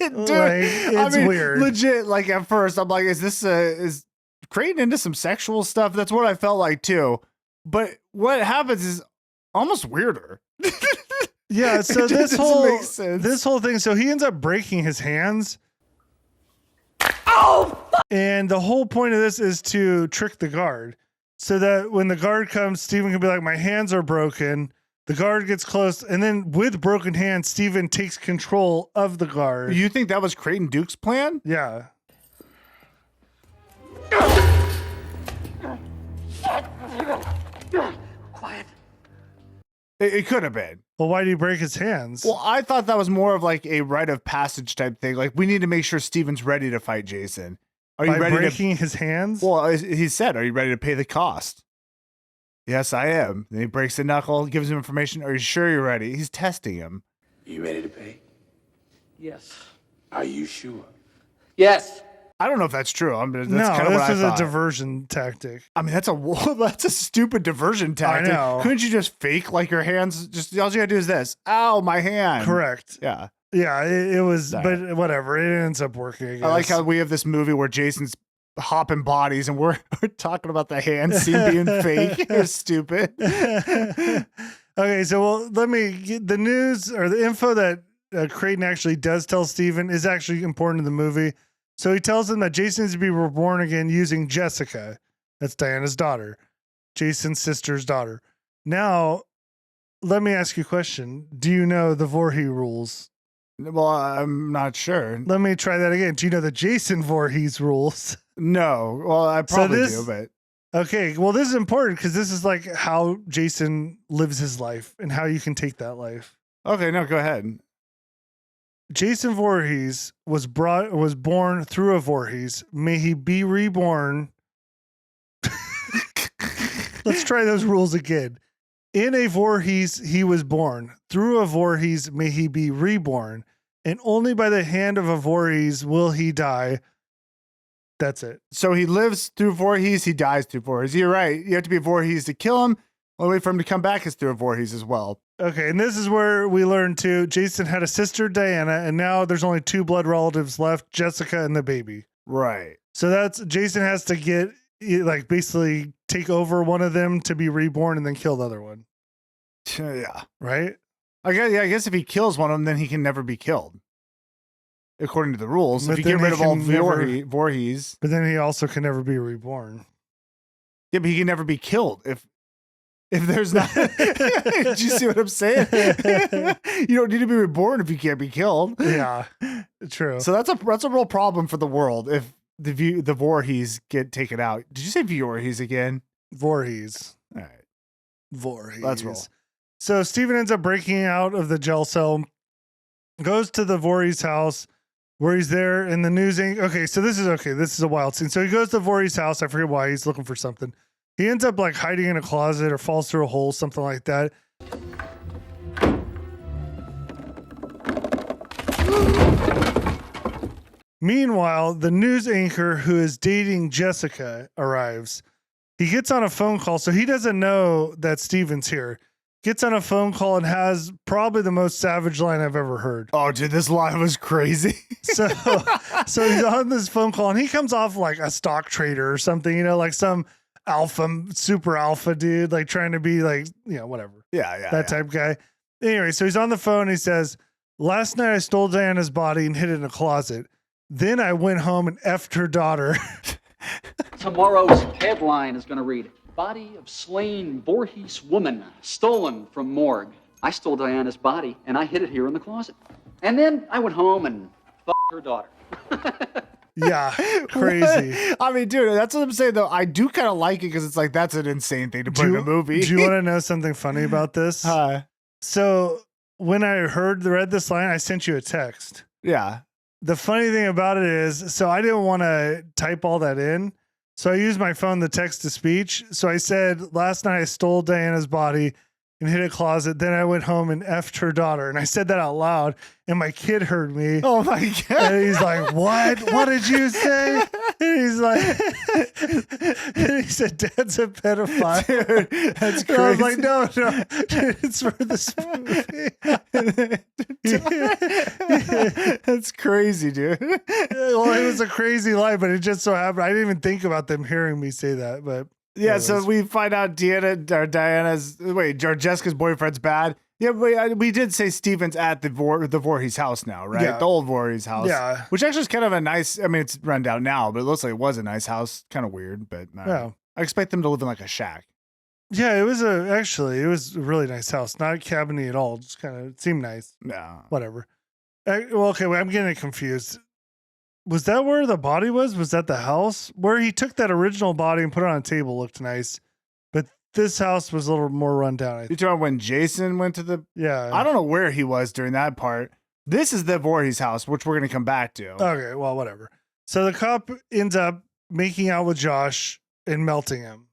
it's weird. Legit, like at first, I'm like, is Creighton into some sexual stuff? That's what I felt like too. But what happens is almost weirder. Yeah, so It this doesn't whole make sense. this whole thing, so he ends up breaking his hands. And the whole point of this is to trick the guard, so that when the guard comes, Steven can be like, my hands are broken. The guard gets close, and then with broken hands, Steven takes control of the guard. You think that was Creighton Duke's plan? Yeah. Quiet. It could have been. Well, why did he break his hands? Well, I thought that was more of like a rite of passage type thing. Like, we need to make sure Steven's ready to fight Jason. Are you By ready breaking his hands? Well, he said, are you ready to pay the cost? Yes, I am. Then he breaks the knuckle, gives him information. Are you sure you're ready? He's testing him. You ready to pay? Yes. Are you sure? Yes. I don't know if that's true. That's no, kind of what this I is a thought. diversion tactic. I mean, that's a stupid diversion tactic. I know. Couldn't you just fake like your hands? Just all you gotta do is this. Ow, my hand. Correct. Yeah. Yeah, it was, Sorry. but whatever. It ends up working. I guess. I like how we have this movie where Jason's hopping bodies, and we're talking about the hand scene being fake. It's stupid. Okay, so let me get the news or the info that Creighton actually does tell Steven is actually important in the movie. So he tells him that Jason is to be reborn again using Jessica. That's Diana's daughter, Jason's sister's daughter. Now, let me ask you a question. Do you know the Voorhees rules? Well, I'm not sure. Let me try that again. Do you know the Jason Voorhees rules? No. Well, I probably do, but okay. Well, this is important because this is like how Jason lives his life and how you can take that life. okay, no, go ahead. Jason Voorhees was born through a Voorhees. May he be reborn. Let's try those rules again. In a Voorhees, he was born. Through a Voorhees, may he be reborn. And only by the hand of a Voorhees will he die. That's it. So he lives through Voorhees, he dies through Voorhees. You're right. You have to be Voorhees to kill him. Only way for him to come back is through a Voorhees as well. Okay, and this is where we learn too. Jason had a sister, Diana, and now there's only 2 blood relatives left, Jessica and the baby. Right. So that's Jason has to get like basically take over one of them to be reborn and then kill the other one. Yeah. Right? I guess if he kills one of them, then he can never be killed. According to the rules. But if you get then rid he of all can Voorhees. But then he also can never be reborn. Yeah, but he can never be killed if there's not. Do you see what I'm saying? You don't need to be reborn if you can't be killed. Yeah, true. So that's a real problem for the world if the Voorhees get taken out. Did you say Voorhees again? Voorhees. All right. Voorhees. Let's roll. So Steven ends up breaking out of the jail cell, goes to the Voorhees house where he's there in the news. Okay, so this is a wild scene. So he goes to Voorhees' house. I forget why. He's looking for something. He ends up like hiding in a closet or falls through a hole, something like that. Meanwhile, the news anchor who is dating Jessica arrives. He gets on a phone call, so he doesn't know that Steven's here. Gets on a phone call and has probably the most savage line I've ever heard. Oh, dude, this line was crazy. So he's on this phone call and he comes off like a stock trader or something, like some super alpha dude, like trying to be like, whatever. Yeah. That type guy. Anyway, so he's on the phone. He says, "Last night I stole Diana's body and hid it in a closet. Then I went home and effed her daughter." Tomorrow's headline is going to read, "Body of slain Voorhees woman stolen from morgue. I stole Diana's body and I hid it here in the closet. And then I went home and fucked her daughter." Yeah, crazy. I mean, dude, that's what I'm saying, though. I do kind of like it because it's like, that's an insane thing to put in a movie. Do you want to know something funny about this? So when I read this line, I sent you a text. Yeah. The funny thing about it is, so I didn't want to type all that in. So I used my phone, the text to speech. So I said, "Last night I stole Diana's body and hid a closet. Then I went home and effed her daughter." And I said that out loud, and my kid heard me. Oh my God. And he's like, "What? What did you say?" And he's like, and he said, "Dad's a pedophile." Dude, that's crazy. And I was like, no, it's for this movie. That's crazy, dude. Well, it was a crazy lie, but it just so happened. I didn't even think about them hearing me say that, but yeah. So we find out Jessica's boyfriend's bad. Yeah, we did say Steven's at the Voorhees house now, right? Yeah. The old Voorhees house. Yeah. Which actually is kind of a nice, I mean, it's run down now, but it looks like it was a nice house. Kind of weird, but Yeah. I expect them to live in like a shack. Yeah, it was a really nice house, not cabiny at all. Just kind of seemed nice. Yeah. Whatever. Well, okay, I'm getting confused. Was that where the body was? Was that the house where he took that original body and put it on a table? Looked nice, but this house was a little more run down. You talking about when Jason went to the? Yeah. I don't know where he was during that part. This is the Voorhees house, which we're gonna come back to. Okay, well, whatever. So the cop ends up making out with Josh and melting him.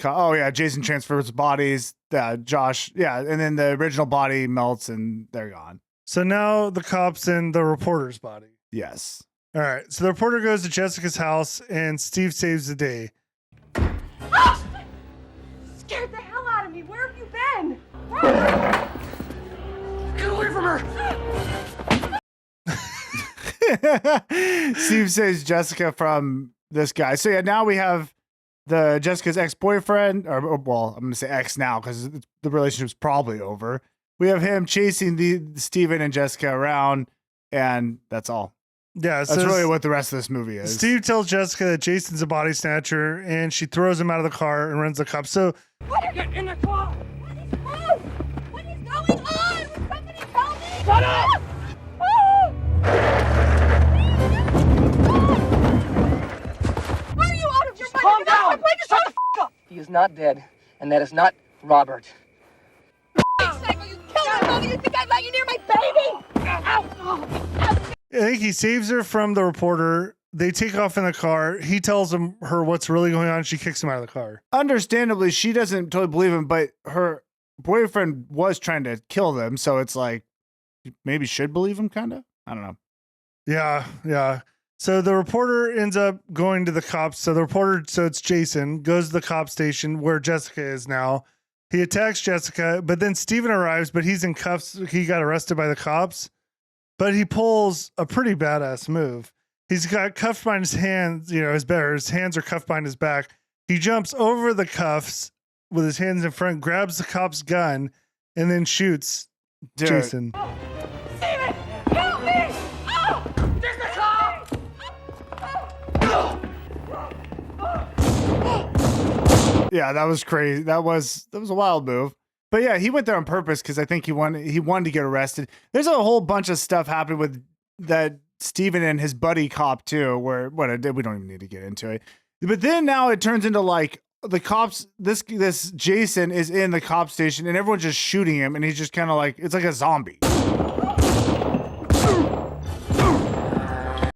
Oh yeah, Jason transfers bodies. Josh, yeah, and then the original body melts and they're gone. So now the cop's in the reporter's body. Yes. All right. So the reporter goes to Jessica's house and Steve saves the day. Scared the hell out of me. Where have you been? Get away from her! Steve saves Jessica from this guy. So yeah, now we have Jessica's ex-boyfriend, or well, I'm gonna say ex now because the relationship's probably over. We have him chasing the Steven and Jessica around, and that's all. Yeah, that's really what the rest of this movie is. Steve tells Jessica that Jason's a body snatcher, and she throws him out of the car and runs the cops. So Get in the car! What is wrong? What is going on? Will somebody tell me? Shut up! Are you out of your mind? Calm down! Shut the f*** up! He is not dead, and that is not Robert. Psycho, you killed my mother. You think I'd let you near my baby? I think he saves her from the reporter. They take off in the car. He tells her what's really going on. She kicks him out of the car. Understandably, she doesn't totally believe him, but her boyfriend was trying to kill them, so it's like maybe should believe him, kind of. I don't know. Yeah. So the reporter ends up going to the cops. So it's Jason, goes to the cop station where Jessica is now. He attacks Jessica, but then Steven arrives, but he's in cuffs. He got arrested by the cops, but he pulls a pretty badass move. He's got cuffs behind his hands, his hands are cuffed behind his back. He jumps over the cuffs with his hands in front, grabs the cop's gun, and then shoots Jason. Steven, help me! Oh! There's the cop! Yeah, that was crazy. That was a wild move. But yeah, he went there on purpose because I think he wanted to get arrested. There's a whole bunch of stuff happening with that Steven and his buddy cop too, where we don't even need to get into it. But then now it turns into like the cops, this Jason is in the cop station and everyone's just shooting him and he's just kind of like, it's like a zombie. You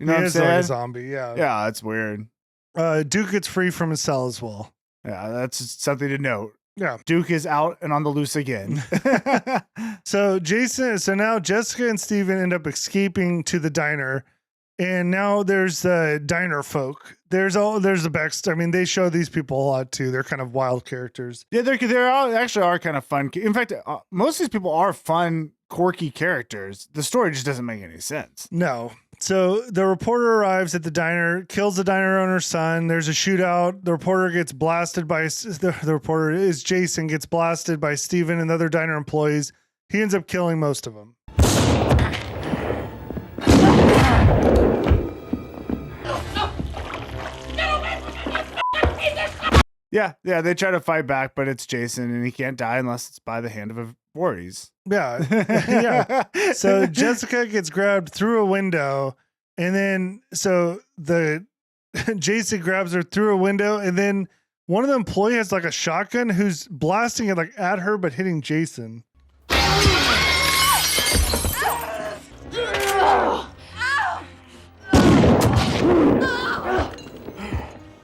know what I'm saying? Like a zombie, yeah. Yeah, it's weird. Duke gets free from his cell as well. Yeah, that's something to note. Yeah. Duke is out and on the loose again. So now Jessica and Steven end up escaping to the diner. And now there's the diner folk. There's the backstory. I mean, they show these people a lot too. They're kind of wild characters. Yeah, they actually are kind of fun. In fact, most of these people are fun, quirky characters. The story just doesn't make any sense. No. So the reporter arrives at the diner, kills the diner owner's son. There's a shootout. The reporter gets blasted by the reporter is Jason, gets blasted by Steven and the other diner employees. He ends up killing most of them. Yeah, they try to fight back, but it's Jason, and he can't die unless it's by the hand of a Voorhees. Yeah, yeah. So Jessica gets grabbed through a window, and then Jason grabs her through a window, and then one of the employees has like a shotgun who's blasting it like at her, but hitting Jason.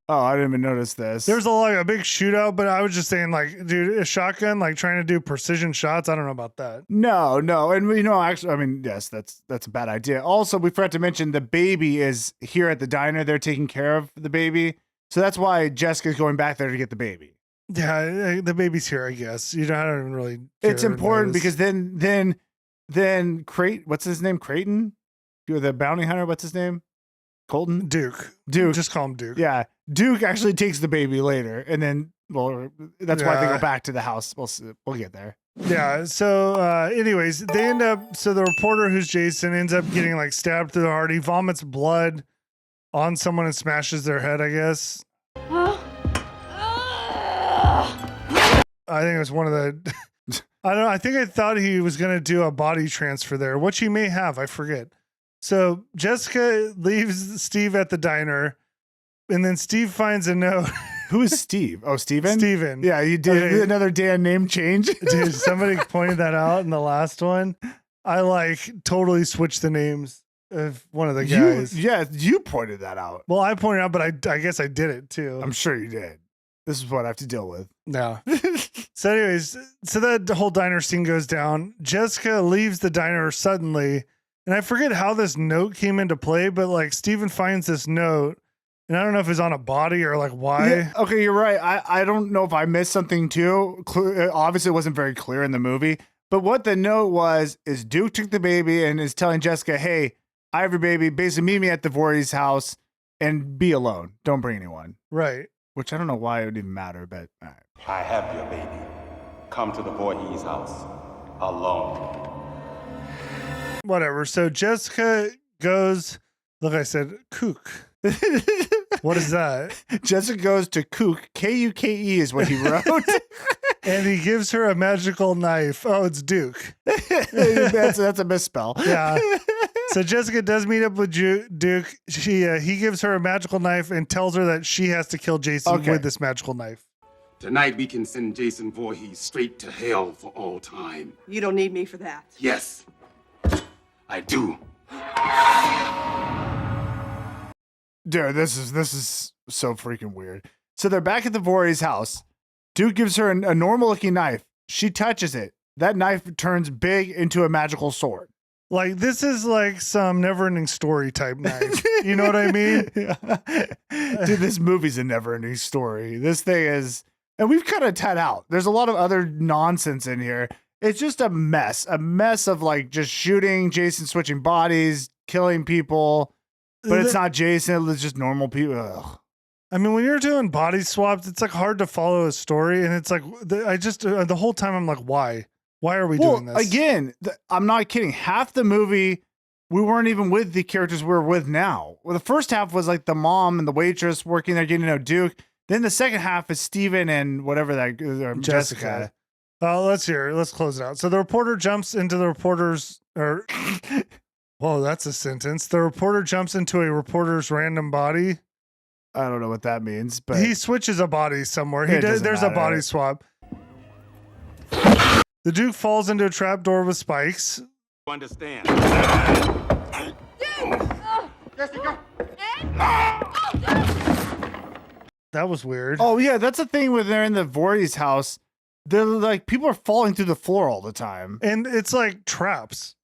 Oh, I didn't even notice this. There's a big shootout, but I was just saying, like, dude, a shotgun, like trying to do precision shots. I don't know about that. No, and actually, I mean, yes, that's a bad idea. Also, we forgot to mention the baby is here at the diner. They're taking care of the baby, so that's why Jessica's going back there to get the baby. Yeah, the baby's here, I guess. I don't even really. It's important because then Creighton, what's his name? Creighton, you're the bounty hunter. What's his name? Colton? Duke. Just call him Duke. Yeah. Duke actually takes the baby later. And then, that's why they go back to the house. We'll get there. Yeah. So, anyways, they end up, so the reporter who's Jason ends up getting like stabbed through the heart. He vomits blood on someone and smashes their head, I guess. I think it was one of the, I don't know. I think I thought he was going to do a body transfer there, which he may have. I forget. So Jessica leaves Steve at the diner, and then Steve finds a note. Who is Steve? Oh, Steven? Steven. Yeah, you did another damn name change. Dude, somebody pointed that out in the last one. I totally switched the names of one of the guys. You pointed that out. Well, I pointed out, but I guess I did it too. I'm sure you did. This is what I have to deal with. No. So anyways, so that whole diner scene goes down. Jessica leaves the diner suddenly. And I forget how this note came into play, but like Steven finds this note, and I don't know if it's on a body or like why. Yeah, okay, you're right. I don't know if I missed something too. Obviously, it wasn't very clear in the movie. But what the note was is Duke took the baby and is telling Jessica, "Hey, I have your baby. Basically, meet me at the Voorhees house and be alone. Don't bring anyone." Right. Which I don't know why it would even matter, but all right. I have your baby. Come to the Voorhees house alone. Whatever. So Jessica goes, look, I said, kook. What is that? Jessica goes to kook. Kuke is what he wrote. And he gives her a magical knife. Oh, it's Duke. That's a misspell. Yeah. So Jessica does meet up with Duke. He gives her a magical knife and tells her that she has to kill Jason with this magical knife. Tonight we can send Jason Voorhees straight to hell for all time. You don't need me for that. Yes. I do. Dude, this is so freaking weird. So they're back at the Voorhees house. Duke gives her a normal looking knife. She touches it. That knife turns big into a magical sword. Like, this is like some never-ending story type night. You know what I mean? Yeah. Dude, this movie's a never-ending story. This thing is, and we've cut it out. There's a lot of other nonsense in here. It's just a mess of like just shooting, Jason switching bodies, killing people, but it's not Jason. It's just normal people. Ugh. I mean, when you're doing body swaps, it's like hard to follow a story, and it's like the whole time I'm like, why? Why are we doing this? Again, I'm not kidding. Half the movie, we weren't even with the characters we're with now. Well, the first half was like the mom and the waitress working there, getting to know Duke. Then the second half is Steven and whatever that Jessica. Let's close it out. So the reporter jumps into the reporter's, or whoa, that's a sentence. The reporter jumps into a reporter's random body. I don't know what that means, but he switches a body somewhere. There's a body swap. The Duke falls into a trapdoor with spikes. Understand. Jessica! That was weird. Oh yeah, that's the thing when they're in the Voorhees house. They're like, people are falling through the floor all the time. And it's like traps.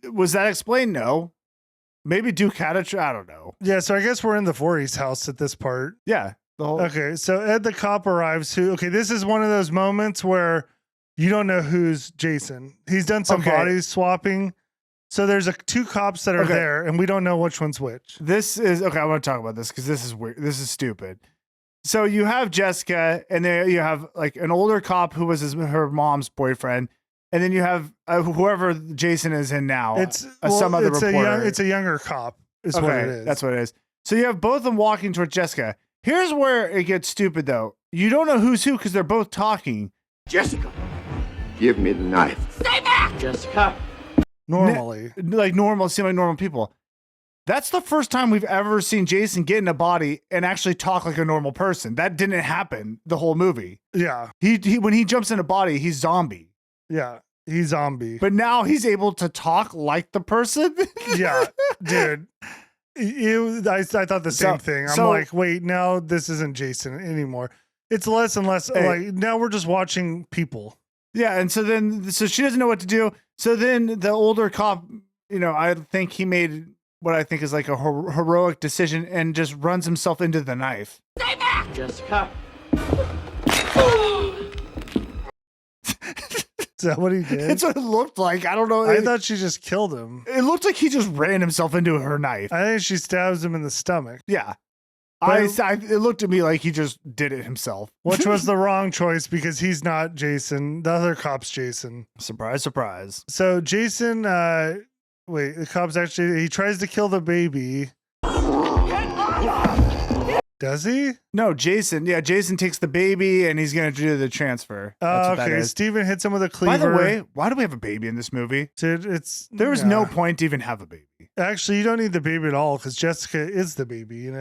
Was that explained? No. Maybe Duke had a trap. I don't know. Yeah, so I guess we're in the Voorhees house at this part. Yeah. Okay, so Ed the cop arrives. This is one of those moments where you don't know who's Jason. He's done some body swapping. So there's two cops that are there, and we don't know which one's which. This is, I want to talk about this because this is weird. This is stupid. So you have Jessica, and then you have like an older cop who was her mom's boyfriend, and then you have whoever Jason is in now. It's reporter. It's a younger cop. Is what it is. That's what it is. So you have both of them walking towards Jessica. Here's where it gets stupid, though. You don't know who's who because they're both talking. Jessica, give me the knife. Stay back! Jessica. Normally. Seem like normal people. That's the first time we've ever seen Jason get in a body and actually talk like a normal person. That didn't happen the whole movie. Yeah. He when he jumps in a body, he's zombie. Yeah. He's zombie. But now he's able to talk like the person. Yeah. Dude. I thought the same thing. I'm like, wait, now this isn't Jason anymore. It's less and less like now we're just watching people. Yeah, and so she doesn't know what to do. So then the older cop, I think he made what I think is like a heroic decision and just runs himself into the knife. Stay back! Jessica. Is that what he did? That's what it looked like. I don't know. I thought she just killed him. It looked like he just ran himself into her knife. I think she stabs him in the stomach. Yeah. It looked to me like he just did it himself. Which was the wrong choice because he's not Jason. The other cop's Jason. Surprise, surprise. So Jason, the cop's he tries to kill the baby. Does he? No, Jason. Yeah, Jason takes the baby and he's going to do the transfer. Okay, Steven hits him with a cleaver. By the way, why do we have a baby in this movie? Dude, there was no point to even have a baby. Actually, you don't need the baby at all because Jessica is the baby,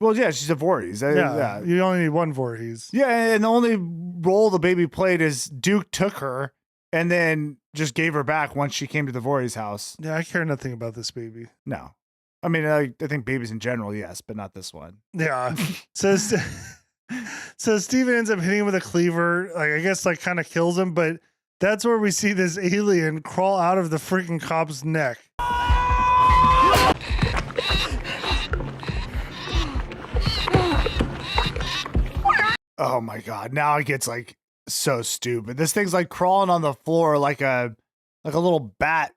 Well, yeah, she's a Voorhees. Yeah, you only need one Voorhees. Yeah, and the only role the baby played is Duke took her and then just gave her back once she came to the Voorhees house. Yeah, I care nothing about this baby. No. I mean, I think babies in general, yes, but not this one. Yeah. So Steven ends up hitting him with a cleaver. I guess kind of kills him, but that's where we see this alien crawl out of the freaking cop's neck. Oh my God. Now it gets so stupid. This thing's crawling on the floor like a little bat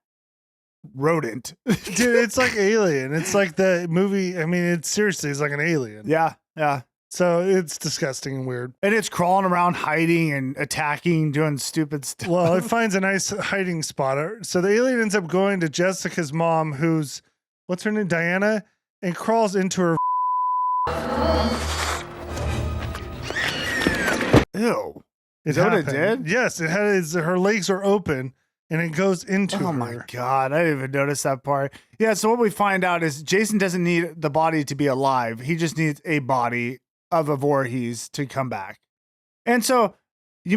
rodent. Dude, it's like Alien. It's like the movie. I mean, it's like an alien. Yeah. Yeah. So it's disgusting and weird. And it's crawling around, hiding and attacking, doing stupid stuff. Well, it finds a nice hiding spot. So the alien ends up going to Jessica's mom, who's, what's her name? Diana, and crawls into her. Ew. Is that what it did? Yes, it had her legs are open and it goes into her. Oh my God. I didn't even notice that part. Yeah. So what we find out is Jason doesn't need the body to be alive. He just needs a body of a Voorhees to come back. And so oh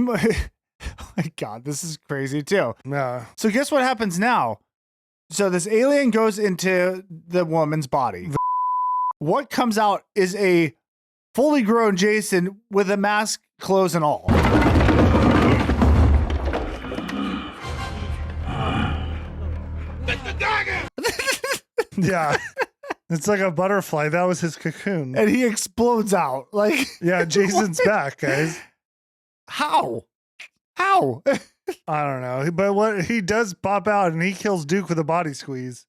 my God, this is crazy too. Yeah. So guess what happens now? So this alien goes into the woman's body. What comes out is a fully grown Jason with a mask, clothes, and all. Yeah. It's like a butterfly. That was his cocoon. And he explodes out. Like, yeah, Jason's back, guys. How? I don't know. But what he does pop out and he kills Duke with a body squeeze.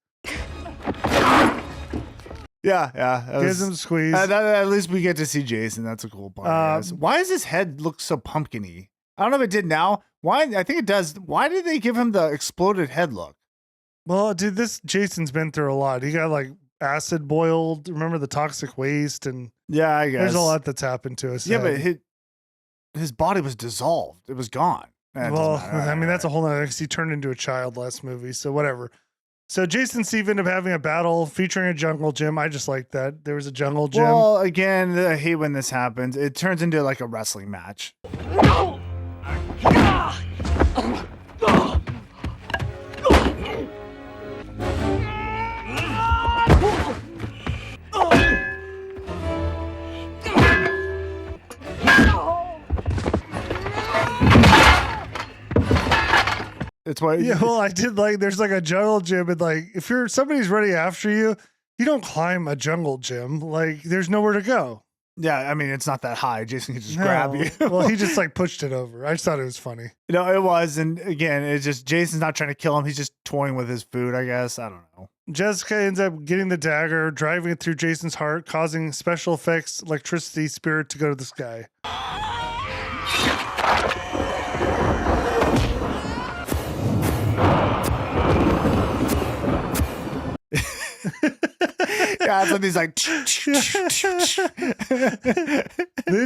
Yeah. Gives him a squeeze. At least we get to see Jason. That's a cool part. Why does his head look so pumpkin-y? I don't know if it did now. Why? I think it does. Why did they give him the exploded head look? Well, dude, this Jason's been through a lot. He got like acid boiled. Remember the toxic waste? And yeah, I guess there's a lot that's happened to us. Yeah, but his body was dissolved. It was gone. Well, I mean, that's a whole nother, because he turned into a child last movie. So whatever. So Jason and Steve end up having a battle featuring a jungle gym. I just like that. There was a jungle gym. Well, again, I hate when this happens. It turns into like a wrestling match. It's why. Yeah, well, I did like. There's like a jungle gym, and like if somebody's running after you, you don't climb a jungle gym. Like there's nowhere to go. Yeah, I mean it's not that high. Jason can just grab you. Well, he just like pushed it over. I just thought it was funny. No, it was, and again, it's just Jason's not trying to kill him. He's just toying with his food, I guess. I don't know. Jessica ends up getting the dagger, driving it through Jason's heart, causing special effects electricity spirit to go to the sky. Yeah, that's when he's like. Then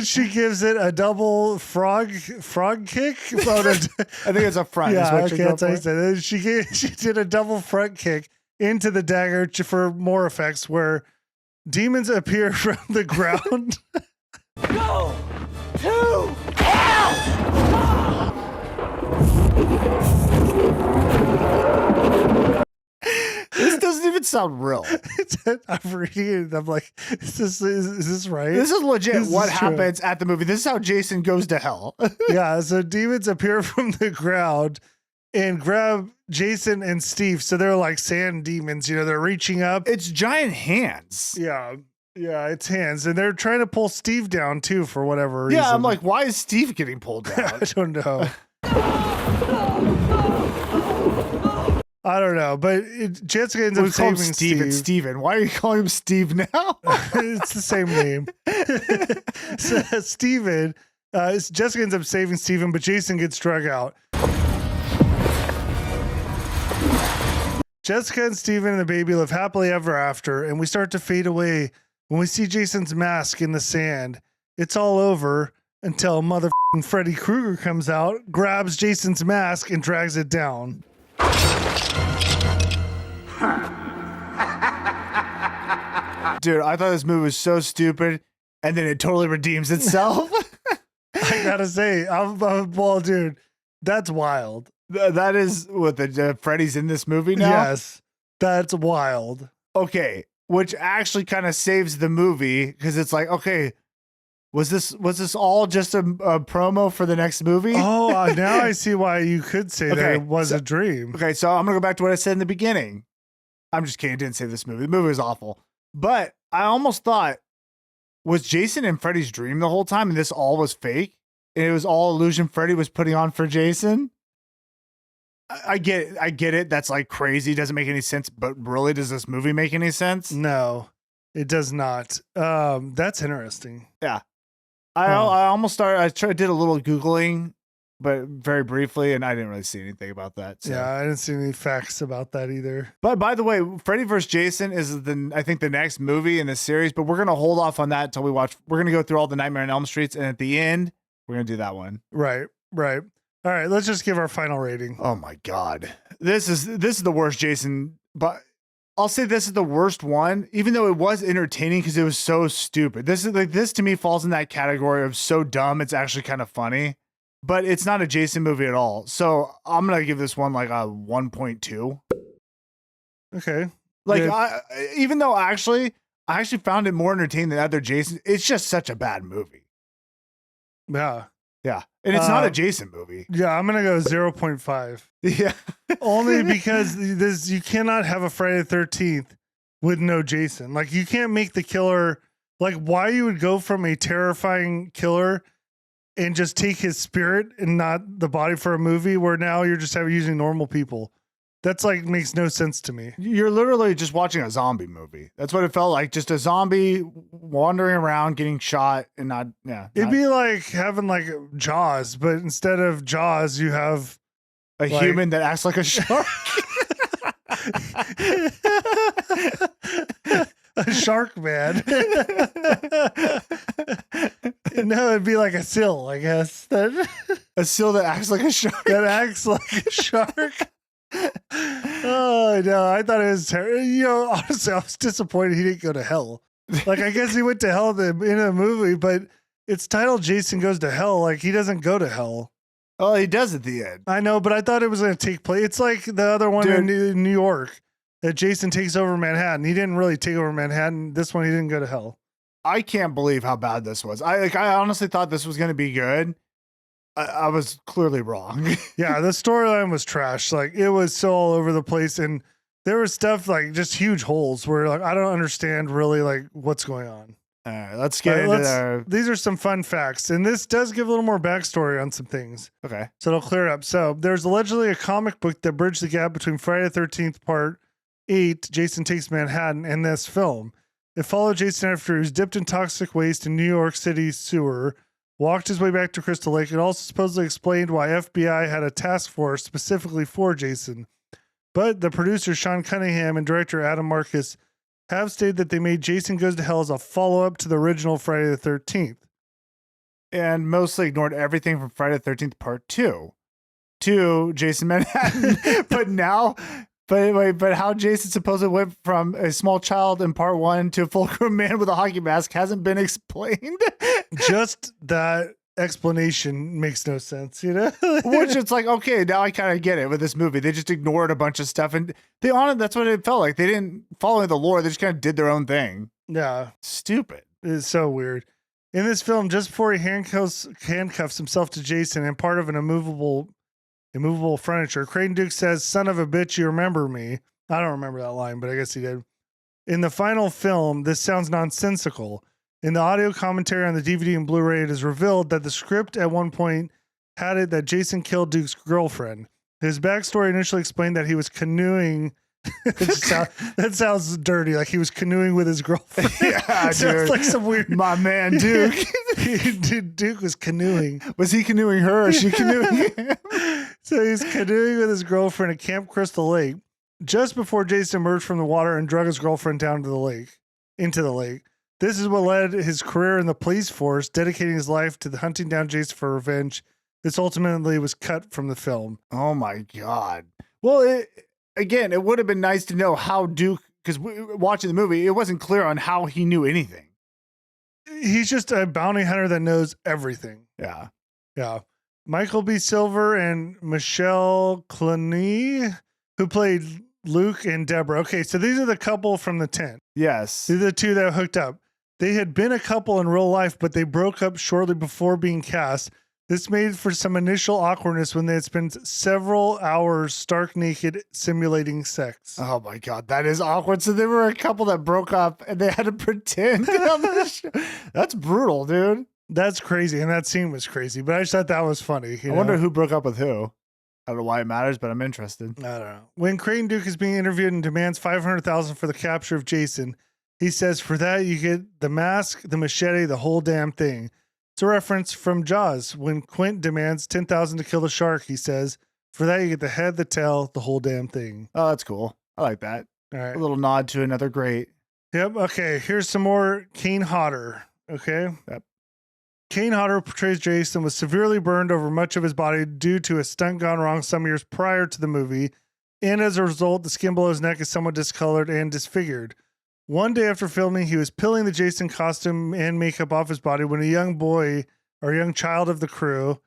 she gives it a double frog kick. I think it's a front. Yeah, okay, that's what I said. She did a double front kick into the dagger for more effects, where demons appear from the ground. Go to hell! This doesn't even sound real. I'm reading it. I'm like, is this right? This is legit. This What is true. happens at the movie? This is how Jason goes to hell. Yeah, so demons appear from the ground and grab Jason and Steve. So they're like sand demons, they're reaching up. It's giant hands. Yeah, it's hands. And they're trying to pull Steve down too for whatever reason. Yeah, I'm like, why is Steve getting pulled down? I don't know. I don't know, but Jessica ends up saving Steve and Steven. Why are you calling him Steve now? It's the same name. So Steven, Jessica ends up saving Steven, but Jason gets drug out. Jessica and Steven and the baby live happily ever after, and we start to fade away when we see Jason's mask in the sand. It's all over until motherfucking Freddy Krueger comes out, grabs Jason's mask, and drags it down. Dude, I thought this movie was so stupid, and then it totally redeems itself. I gotta say, well, dude, that's wild. That is what the Freddy's in this movie now? Yes, that's wild. Okay, which actually kind of saves the movie, because it's like, okay, was this all just a promo for the next movie? Oh, now I see why you could say that it was a dream. Okay, so I'm gonna go back to what I said in the beginning. I'm just kidding. I didn't say this movie. The movie was awful. But I almost thought, was Jason in Freddy's dream the whole time and this all was fake? And it was all illusion Freddy was putting on for Jason? I get it. That's like crazy. Doesn't make any sense. But really, does this movie make any sense? No, it does not. That's interesting. Yeah. I almost started, did a little Googling, but very briefly, and I didn't really see anything about that. So. Yeah, I didn't see any facts about that either. But by the way, Freddy vs. Jason is I think the next movie in the series, but we're going to hold off on that until we watch. We're going to go through all the Nightmare on Elm Streets, and at the end, we're going to do that one. Right. All right, let's just give our final rating. Oh my God. This is the worst Jason, but I'll say this is the worst one, even though it was entertaining because it was so stupid. This to me falls in that category of so dumb it's actually kind of funny, but it's not a Jason movie at all. So I'm gonna give this one like a 1.2. Okay. Like yeah. Even though I actually found it more entertaining than other Jason. It's just such a bad movie. Yeah. Yeah. And it's not a Jason movie. Yeah, I'm gonna go 0.5. Yeah. Only because you cannot have a Friday the 13th with no Jason. Like, you can't make the killer, like, why you would go from a terrifying killer and just take his spirit and not the body for a movie where now you're just using normal people. That's like, makes no sense to me. You're literally just watching a zombie movie. That's what it felt like. Just a zombie wandering around, getting shot, and not, yeah. It'd be like having like Jaws, but instead of Jaws, you have a human that acts like a shark. A shark man. No, it'd be like a seal, I guess. A seal that acts like a shark. That acts like a shark. Oh no, I thought it was terrible. You know, honestly, I was disappointed he didn't go to hell. Like, I guess he went to hell in a movie, but it's titled Jason Goes to Hell. Like, he doesn't go to hell. Oh, he does at the end. I know, but I thought it was going to take place. It's like the other one in New York that Jason takes over Manhattan. He didn't really take over Manhattan. This one, he didn't go to hell. I can't believe how bad this was. I honestly thought this was going to be good. I was clearly wrong. Yeah, the storyline was trash. Like, it was so all over the place, and there was stuff like just huge holes where, like, I don't understand really like what's going on. All right, let's get into these are some fun facts, and this does give a little more backstory on some things. Okay. So it'll clear it up. So there's allegedly a comic book that bridged the gap between Friday the 13th Part 8, Jason Takes Manhattan, and this film. It followed Jason after he was dipped in toxic waste in New York City sewer, walked his way back to Crystal Lake. It also supposedly explained why FBI had a task force specifically for Jason. But the producer Sean Cunningham and director Adam Marcus have stated that they made Jason Goes to Hell as a follow-up to the original Friday the 13th. And mostly ignored everything from Friday the 13th Part 2 to Jason Manhattan. But how Jason supposedly went from a small child in Part 1 to a full-grown man with a hockey mask hasn't been explained. Just that explanation makes no sense, you know? Which it's like, okay, now I kind of get it with this movie. They just ignored a bunch of stuff, and that's what it felt like. They didn't follow the lore. They just kind of did their own thing. Yeah. Stupid. It's so weird. In this film, just before he handcuffs himself to Jason and part of an immovable furniture, Creighton Duke says, "Son of a bitch, you remember me." I don't remember that line, but I guess he did. In the final film, this sounds nonsensical. In the audio commentary on the DVD and Blu-ray, it is revealed that the script at one point had it that Jason killed Duke's girlfriend. His backstory initially explained that he was canoeing. That sounds dirty. Like he was canoeing with his girlfriend. Yeah, sounds like some weird. My man, Duke. Duke was canoeing. Was he canoeing her or she canoeing him? So he's canoeing with his girlfriend at Camp Crystal Lake just before Jason emerged from the water and drug his girlfriend down to into the lake. This is what led his career in the police force, dedicating his life to the hunting down Jason for revenge. This ultimately was cut from the film. Oh my God. Well, it would have been nice to know how Duke, because watching the movie, it wasn't clear on how he knew anything. He's just a bounty hunter that knows everything. Yeah. Yeah. Michael B. Silver and Michelle Clooney, who played Luke and Deborah. Okay, so these are the couple from the tent. Yes. These are the two that hooked up. They had been a couple in real life, but they broke up shortly before being cast. This made for some initial awkwardness when they had spent several hours stark naked simulating sex. Oh my God, that is awkward. So they were a couple that broke up and they had to pretend on the show. That's brutal, dude. That's crazy. And that scene was crazy, but I just thought that was funny. I wonder who broke up with who. I don't know why it matters, but I'm interested. I don't know. When Creighton Duke is being interviewed and demands $500,000 for the capture of Jason, he says, "For that, you get the mask, the machete, the whole damn thing." It's a reference from Jaws. When Quint demands $10,000 to kill the shark, he says, "For that, you get the head, the tail, the whole damn thing." Oh, that's cool. I like that. All right. A little nod to another great. Yep. Okay. Here's some more Kane Hodder. Okay. Yep. Kane Hodder portrays Jason was severely burned over much of his body due to a stunt gone wrong some years prior to the movie. And as a result, the skin below his neck is somewhat discolored and disfigured. One day after filming, he was peeling the Jason costume and makeup off his body when a young boy or young child of the crew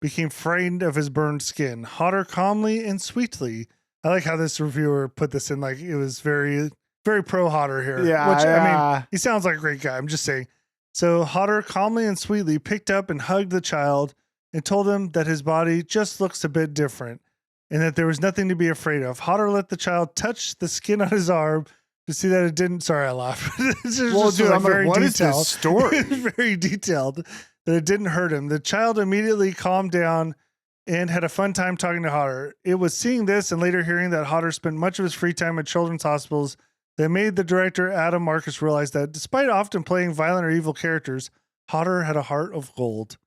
became frightened of his burned skin. Hodder calmly and sweetly. I like how this reviewer put this in, like it was very, very pro Hodder here. Yeah. Which, I mean, he sounds like a great guy. I'm just saying. So Hodder calmly and sweetly picked up and hugged the child and told him that his body just looks a bit different and that there was nothing to be afraid of. Hodder let the child touch the skin on his arm, to see that it didn't. Sorry, I laughed. It's just, Well, dude, I'm like, very what is detailed. this story? It's very detailed that it didn't hurt him. The child immediately calmed down and had a fun time talking to Hodder. It was seeing this and later hearing that Hodder spent much of his free time at children's hospitals that made the director Adam Marcus realize that despite often playing violent or evil characters, Hodder had a heart of gold.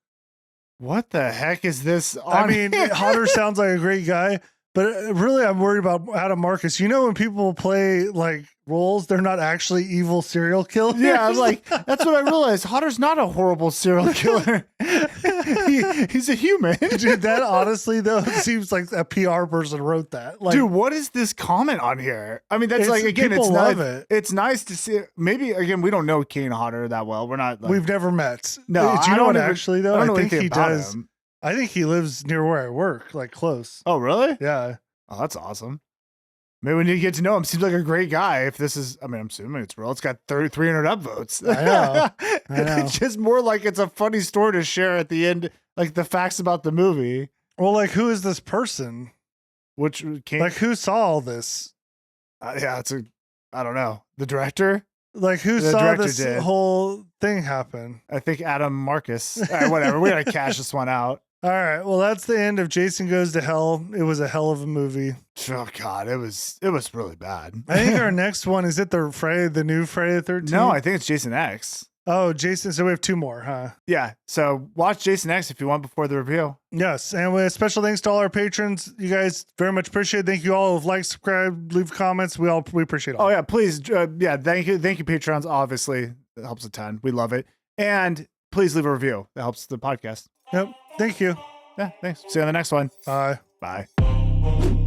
What the heck is this? I mean, Hodder sounds like a great guy, but really I'm worried about Adam Marcus. You know, when people play like roles, they're not actually evil serial killers. Yeah, I'm like, that's what I realized. Hodder's not a horrible serial killer. He's a human. Dude, that honestly, though, seems like a PR person wrote that. Like, dude, what is this comment on here? I mean, that's like, again, people it's love nice. it. It's nice to see. Maybe, again, we don't know Kane Hodder that well. We're not. Like, we've never met. No, do you know what even, actually, though? I I don't know think anything he about does. him. I think he lives near where I work, like close. Oh, really? Yeah. Oh, that's awesome. Maybe we need to get to know him. Seems like a great guy. If this is, I mean, I'm assuming it's real. It's got 300 upvotes. I know. It's just more like it's a funny story to share at the end, like the facts about the movie. Well, like, who is this person? Which came, Like, who saw all this? yeah, I don't know. The director? Like, who The saw director this did. whole thing happen? I think Adam Marcus. All right, whatever. We got to cash this one out. All right. Well, that's the end of Jason Goes to Hell. It was a hell of a movie. Oh God, it was really bad. I think our next one is it the new Friday the 13th? No, I think it's Jason X. Oh, Jason. So we have two more, huh? Yeah. So watch Jason X if you want before the review. Yes. And with special thanks to all our patrons. You guys very much appreciate it. Thank you all who've liked, subscribed, leave comments. We appreciate all. Oh yeah, please. Yeah, thank you, patrons. Obviously, it helps a ton. We love it. And please leave a review. That helps the podcast. Yep. Thank you. Yeah. Thanks. See you on the next one. Bye. Bye.